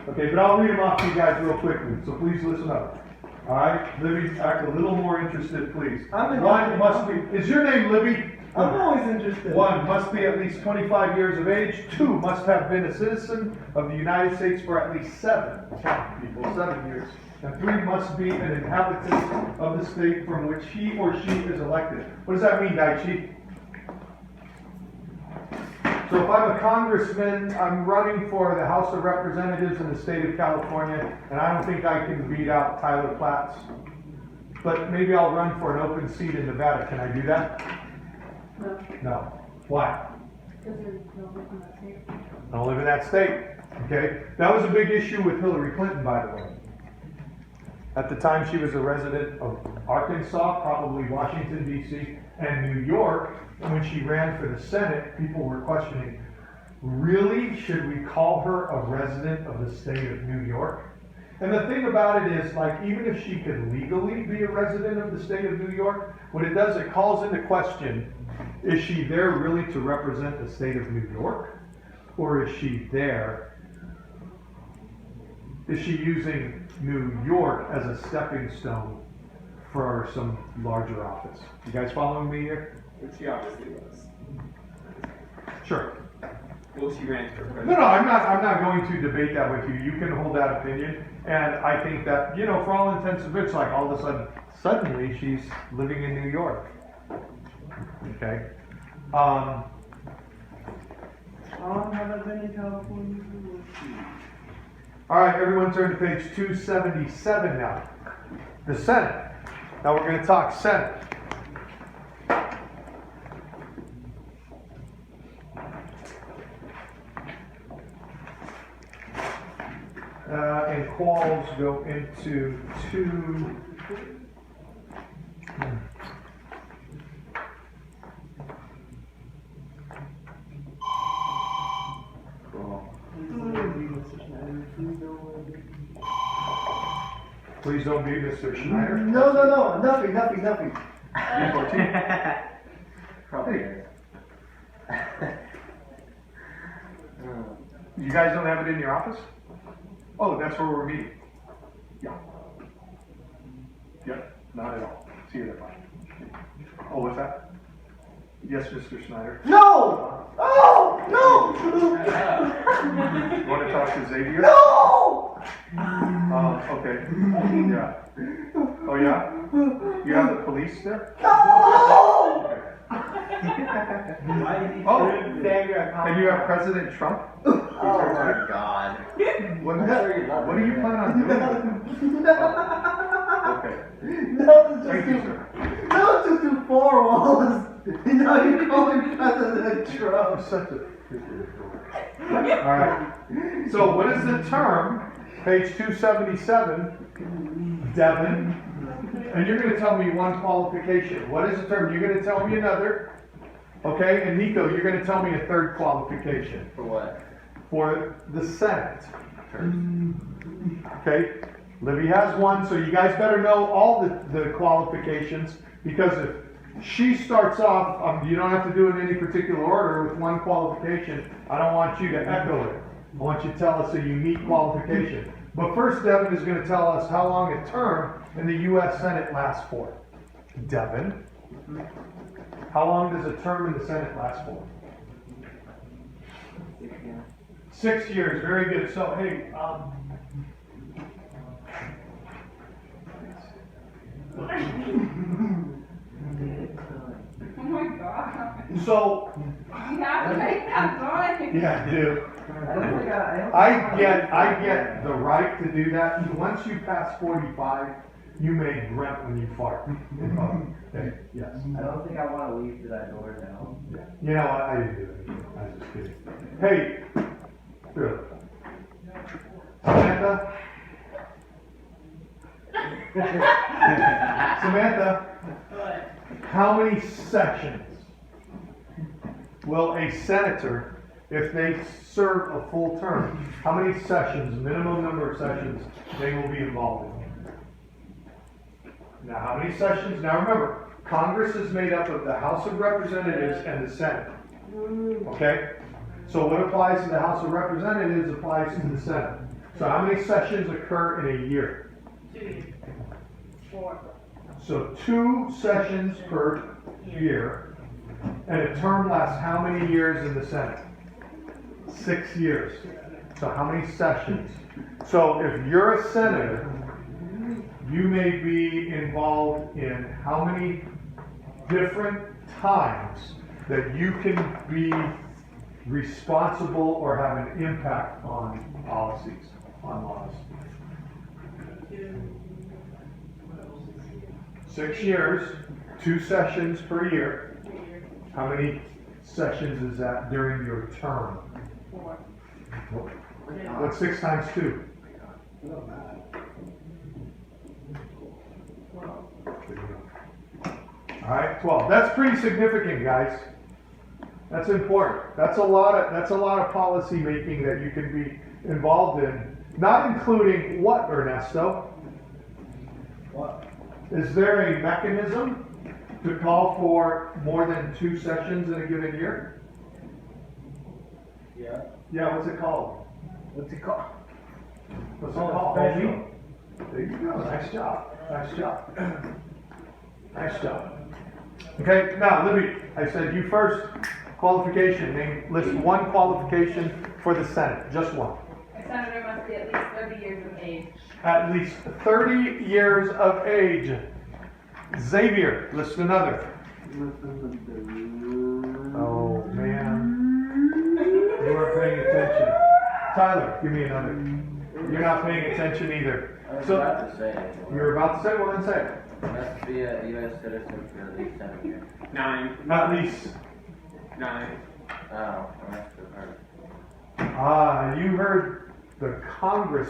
S9: Okay, but I'll read them off to you guys real quickly, so please listen up. All right, Libby, act a little more interested, please. One must be. Is your name Libby?
S10: I'm always interested.
S9: 1 must be at least 25 years of age. 2 must have been a citizen of the United States for at least 7 years. And 3 must be an inhabitant of the state from which he or she is elected. What does that mean, Daichi? So if I'm a congressman, I'm running for the House of Representatives in the state of California, and I don't think I can beat out Tyler Platts. But maybe I'll run for an open seat in Nevada. Can I do that? No. Why? I don't live in that state, okay? That was a big issue with Hillary Clinton, by the way. At the time, she was a resident of Arkansas, probably Washington, D.C., and New York. And when she ran for the Senate, people were questioning, really, should we call her a resident of the state of New York? And the thing about it is, like, even if she could legally be a resident of the state of New York, what it does, it calls into question, is she there really to represent the state of New York? Or is she there? Is she using New York as a stepping stone for some larger office? You guys following me here?
S1: Which she obviously was.
S9: Sure.
S1: Well, she ran for president.
S9: No, I'm not going to debate that with you. You can hold that opinion. And I think that, you know, for all intents and purposes, like all of a suddenly she's living in New York. Okay.
S10: I haven't been in California before.
S9: All right, everyone turn to page 277 now. The Senate. Now we're going to talk Senate. And quals go into two. Please don't be Mr. Schneider.
S5: No, nothing.
S4: Probably is.
S6: You guys don't have it in your office? Oh, that's where we're meeting. Yeah. Yep, not at all. See you there, bye. Oh, what's that? Yes, Mr. Schneider.
S5: No! Oh,
S6: You want to talk to Xavier?
S5: no!
S6: Okay. Yeah. Oh, yeah? You have the police there?
S5: No!
S6: Okay.
S7: Why did he
S6: Oh.
S7: Xavier
S6: And you have President Trump?
S4: Oh my God.
S6: What do you plan on doing? Okay. Thank you, sir.
S5: That was just too far, Wallace. Now you're calling President Trump.
S9: Such a. All right. So what is the term? Page 277, Devin. And you're going to tell me one qualification. What is the term? You're going to tell me another. Okay. And Nico, you're going to tell me a third qualification.
S4: For what?
S9: For the Senate. Okay. Libby has one, so you guys better know all the qualifications, because if she starts off, you don't have to do it in any particular order with one qualification. I don't want you to echo it. I want you to tell us a unique qualification. But first, Devin is going to tell us how long a term in the U.S. Senate lasts for. Devin, how long does a term in the Senate last for? 6 years. Very good. So, hey,
S8: Oh my god.
S9: so,
S8: You have to make that noise.
S9: yeah, I do.
S5: I don't think
S9: I get the right to do that. Once you pass 45, you may grunt when you fart. Okay, yes.
S5: I don't think I want to leave to that door now.
S9: You know what? I didn't do it. I was just kidding. Hey, really. Samantha? Samantha, how many sessions will a senator, if they serve a full term, how many sessions, minimum number of sessions, they will be involved in? Now, how many sessions? Now remember, Congress is made up of the House of Representatives and the Senate. Okay? So what applies to the House of Representatives applies to the Senate. So how many sessions occur in a year?
S8: 2, 4.
S9: So 2 sessions per year, and a term lasts how many years in the Senate? 6 years. So how many sessions? So if you're a senator, you may be involved in how many different times that you can be responsible or have an impact on policies, on laws. 6 years, 2 sessions per year. How many sessions is that during your term?
S3: 4.
S9: What's 6 times 2? Alright, 12. That's pretty significant, guys. That's important. That's a lot of policy making that you can be involved in. Not including what, Ernesto?
S7: What?
S9: Is there a mechanism to call for more than 2 sessions in a given year?
S7: Yeah.
S9: Yeah, what's it called?
S7: What's it called?
S9: What's it
S7: Oh,
S9: called?
S7: special.
S9: There you go. Nice job. Nice job. Nice job. Okay, now Libby, I said you first. Qualification. List one qualification for the Senate. Just one.
S3: A senator must be at least 30 years of age.
S9: At least 30 years of age. Xavier, list another. Oh man. You weren't paying attention. Tyler, give me another. You're not paying attention either.
S4: I was
S9: So
S4: about to say it.
S9: you're about to say, well then say it.
S4: Must be a U.S. citizen for at least 7 years.
S1: 9.
S9: At least.
S1: 9.
S4: Oh, that's the part.
S9: You heard the Congress,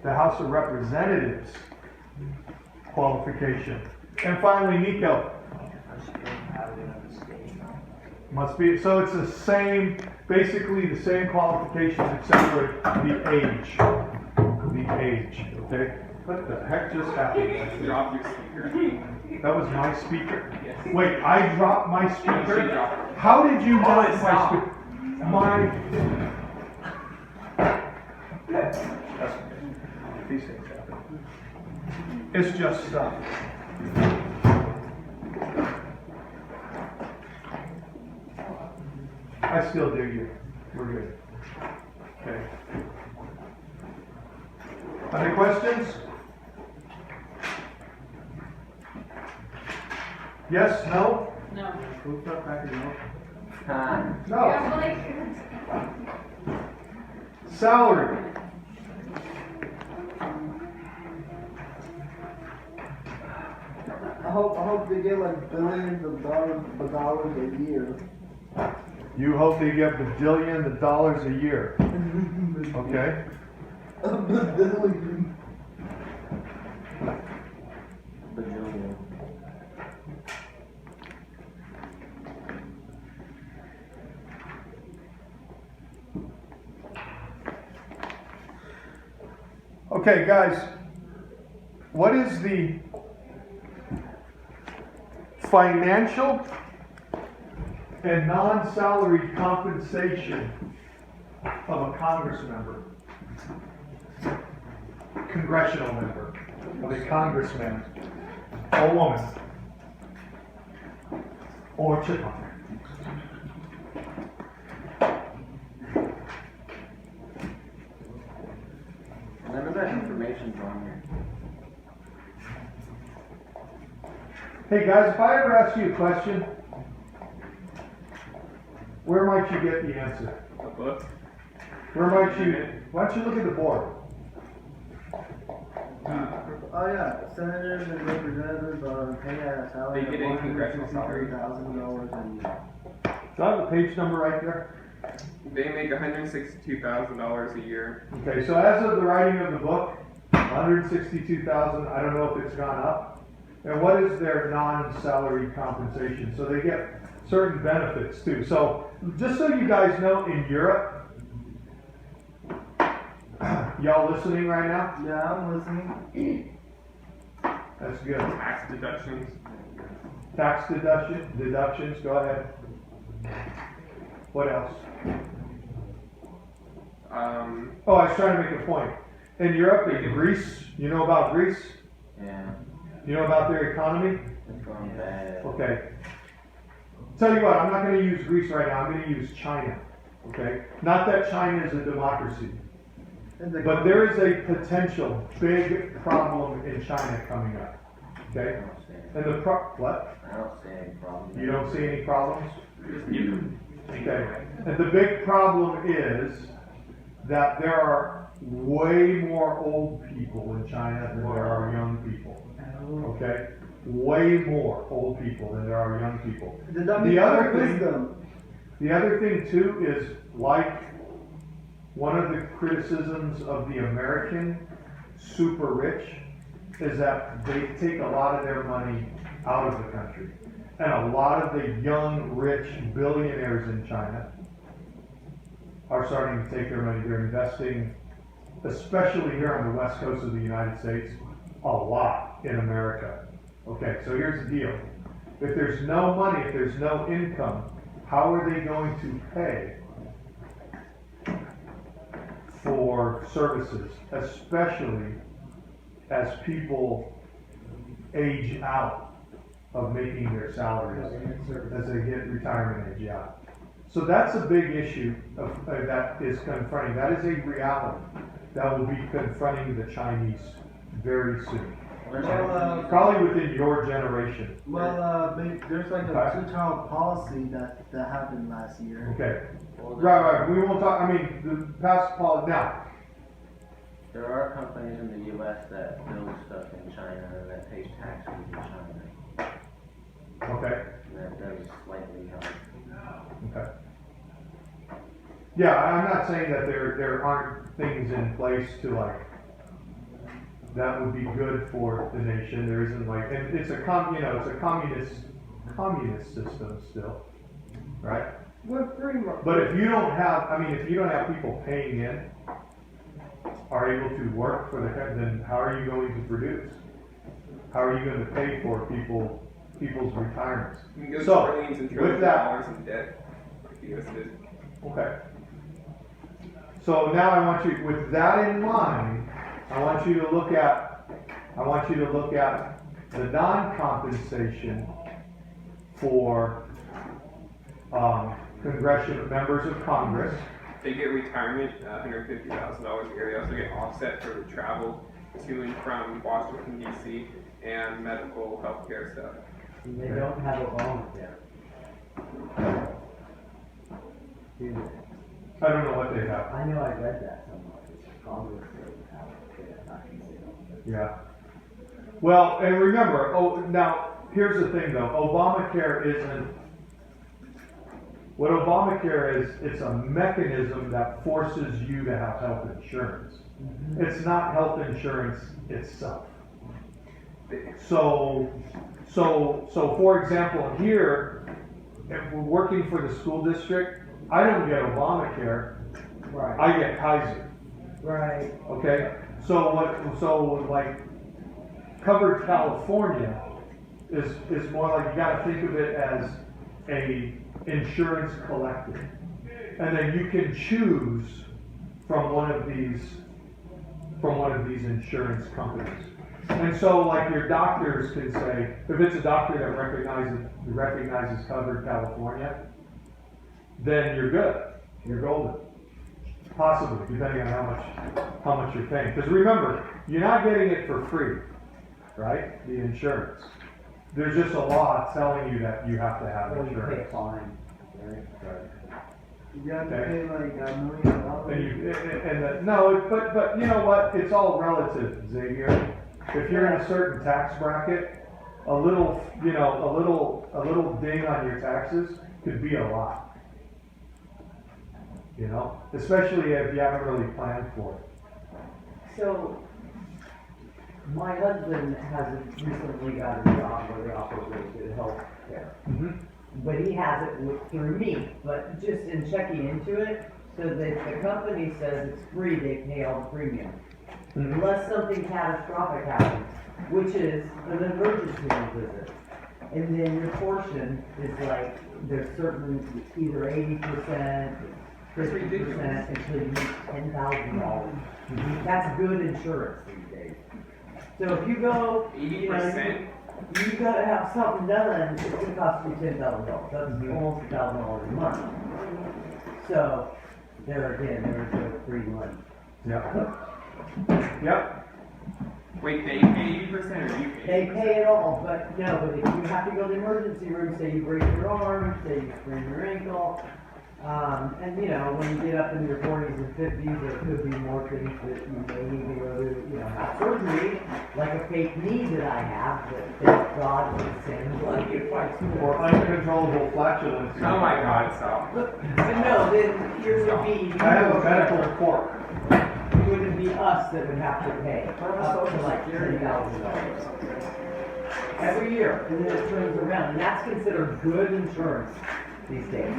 S9: the House of Representatives qualification. And finally, Nico. Must be, so it's the same, basically the same qualifications except for the age. The age, okay? What the heck just happened?
S1: Drop your speaker.
S9: That was my speaker?
S1: Yes.
S9: Wait, I dropped my
S1: No, she
S9: speaker?
S1: dropped it.
S9: How did you drop my
S1: stop.
S9: speaker? That's okay. These things happen. It's just stuff. I still dig you. We're good. Okay. Any questions? Yes, no?
S3: No.
S7: Who's not packing up?
S4: Time.
S9: No.
S3: Yeah, well, like,
S9: Salary.
S10: I hope they get like billions of dollars a year.
S9: You hope they get $1 billion a year. Okay?
S10: Billion.
S4: Bajillion.
S9: Okay, guys. What is the financial and non-salary compensation of a Congress member? Congressional member, of a congressman, or woman, or chipmunk.
S4: None of that information's on here.
S9: Hey guys, if I ever ask you a question, where might you get the answer?
S1: A book.
S9: Why don't you look at the board?
S10: Oh yeah, senators and representatives are paid at a salary
S1: They get a
S10: of
S1: congressional salary.
S10: $163,000 a year.
S9: Do I have the page number right there?
S1: They make $162,000 a year.
S9: Okay, so as of the writing of the book, 162,000, I don't know if it's gone up. And what is their non-salary compensation? So they get certain benefits too. So just so you guys know, in Europe, y'all listening right now?
S10: Yeah, I'm listening.
S9: That's good.
S1: Tax deductions.
S9: Tax deductions, go ahead. What else? Oh, I was trying to make a point. In Europe, in Greece, you know about Greece?
S4: Yeah,
S9: You know about their economy?
S4: it's going bad.
S9: Okay. Tell you what, I'm not going to use Greece right now. I'm going to use China. Okay? Not that China is a democracy, but there is a potential big problem in China coming up.
S4: I
S9: Okay?
S4: don't see any,
S9: And what?
S4: I don't see any problem.
S9: You don't see any problems?
S1: Just give them.
S9: Okay. And the big problem is that there are way more old people in China than there are young people. Okay? Way more old people than there are young people.
S10: Did that
S9: The
S10: mean
S9: other
S10: more
S9: thing-
S10: wisdom?
S9: The other thing too is, like, one of the criticisms of the American super rich is that they take a lot of their money out of the country. And a lot of the young, rich billionaires in China are starting to take their money. They're investing, especially here on the west coast of the United States, a lot in America. Okay, so here's the deal. If there's no money, if there's no income, how are they going to pay for services, especially as people age out of making their salaries, as they hit retirement age, yeah. So that's a big issue that is confronting, that is a reality that will be confronting the Chinese very soon. Probably within your generation.
S10: There's like
S9: Okay.
S10: a two-child policy that happened last year.
S9: Okay, right, we won't talk, I mean, the past policy, now,
S4: There are companies in the US that build stuff in China and that pays taxes in China.
S9: okay.
S4: And that does slightly help.
S9: Okay. Yeah, I'm not saying that there aren't things in place to like, that would be good for the nation. There isn't like, and it's a it's a communist system still, right?
S10: We're free,
S9: But if you don't have, if you don't have people paying in, are able to work for the country, then how are you going to produce? How are you going to pay for people's retirements?
S1: You can go
S9: So,
S1: trillions and
S9: with
S1: trillions of
S9: that-
S1: dollars in debt, like the US did.
S9: Okay. So now I want you, with that in mind, I want you to look at the non-compensation for congressional members of Congress.
S1: They get retirement, $150,000 a year. They also get offset for the travel to and from Washington DC and medical health care stuff.
S2: And they don't have Obamacare.
S9: I don't know what they have.
S2: I know I read that somewhere. Congress doesn't have it. I can see it.
S9: Yeah. Well, and remember, now, here's the thing though, what Obamacare is, it's a mechanism that forces you to have health insurance. It's not health insurance itself. So for example, here, if we're working for the school district, I don't get Obamacare,
S2: Right,
S9: I get Kaiser.
S2: right.
S9: Okay, so like Covered California is more like, you gotta think of it as a insurance collective. And then you can choose from one of these insurance companies. And so like your doctors can say, if it's a doctor that recognizes Covered California, then you're good, you're golden. Possibly, depending on how much you're paying. Because remember, you're not getting it for free, right? The insurance. There's just a law telling you that you have to have
S2: Or you pay a
S9: insurance.
S2: fine. Right?
S10: You have to
S9: Okay.
S10: pay like $1 million.
S9: But you know what? It's all relative, Xavier. If you're in a certain tax bracket, a little ding on your taxes could be a lot. You know, especially if you haven't really planned for it.
S2: So, my husband has recently got a job where they offer really good health care. But he has it through me, but just in checking into it, so that the company says it's free, they pay all the premium. Unless something catastrophic happens, which is an emergency room visit. And then your portion is like, there's certain, either 80%, 50% until you make $10,000. That's good insurance these days. So if you go,
S1: 80%?
S2: you gotta have something done, it's gonna cost you $10,000. That's almost $1,000 a month. So, there again, there's no free money.
S9: Yep.
S1: Wait, they pay 80% or you pay?
S2: They pay it all, but if you have to go to the emergency room, say you break your arm, say you sprain your ankle, And you know, when you get up in your forties and fifties, there could be more things that you may need to go to, you know, have surgery, like a fake knee that I have, that thank God is same blood you fight
S9: Or uncontrollable flatulence.
S1: Oh my God, stop.
S2: But no, then here would be.
S9: I have a medical report.
S2: It wouldn't be us that would have to pay, up to like $10,000. Every year, and then it turns around, and that's considered good insurance these days.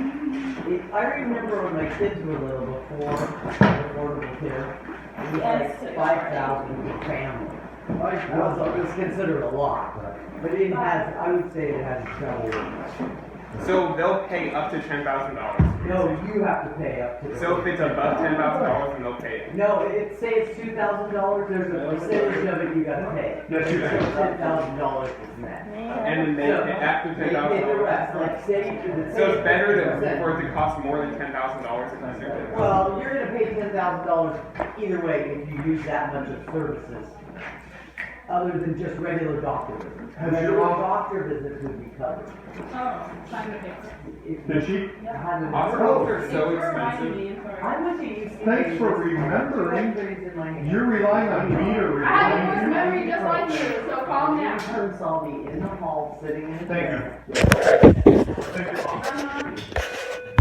S2: I remember when my kids were little, before affordable care, it was
S3: Yes.
S2: like 5,000 per family. It was considered a lot, but it has, I would say it has doubled.
S1: So they'll pay up to $10,000.
S2: No, you have to pay up to.
S1: So if it's above $10,000, then they'll pay it.
S2: No, say it's $2,000, there's a percentage of it you gotta pay.
S9: Yes, you do.
S2: $10,000 is net.
S1: And then they pay after
S2: They pay the rest,
S1: $10,000.
S2: like say.
S1: So it's better for it to cost more than $10,000 if you do it.
S2: Well, you're gonna pay $10,000 either way if you use that much of services, other than just regular doctor visits.
S9: Has your
S2: Regular
S9: mom-
S2: doctor visits would be covered.
S8: Oh, sign the paper.
S9: Did she?
S1: Hospitals are so
S8: Thanks for reminding
S1: expensive.
S8: me, sorry.
S2: I went to UC.
S9: Thanks for remembering. You're relying on me to
S8: I have a worse
S9: remind you.
S8: memory just like you, so calm down.
S2: Intern saw me in the hall sitting in a
S9: Thank
S2: chair.
S9: you. Thank you.
S8: Uh-huh.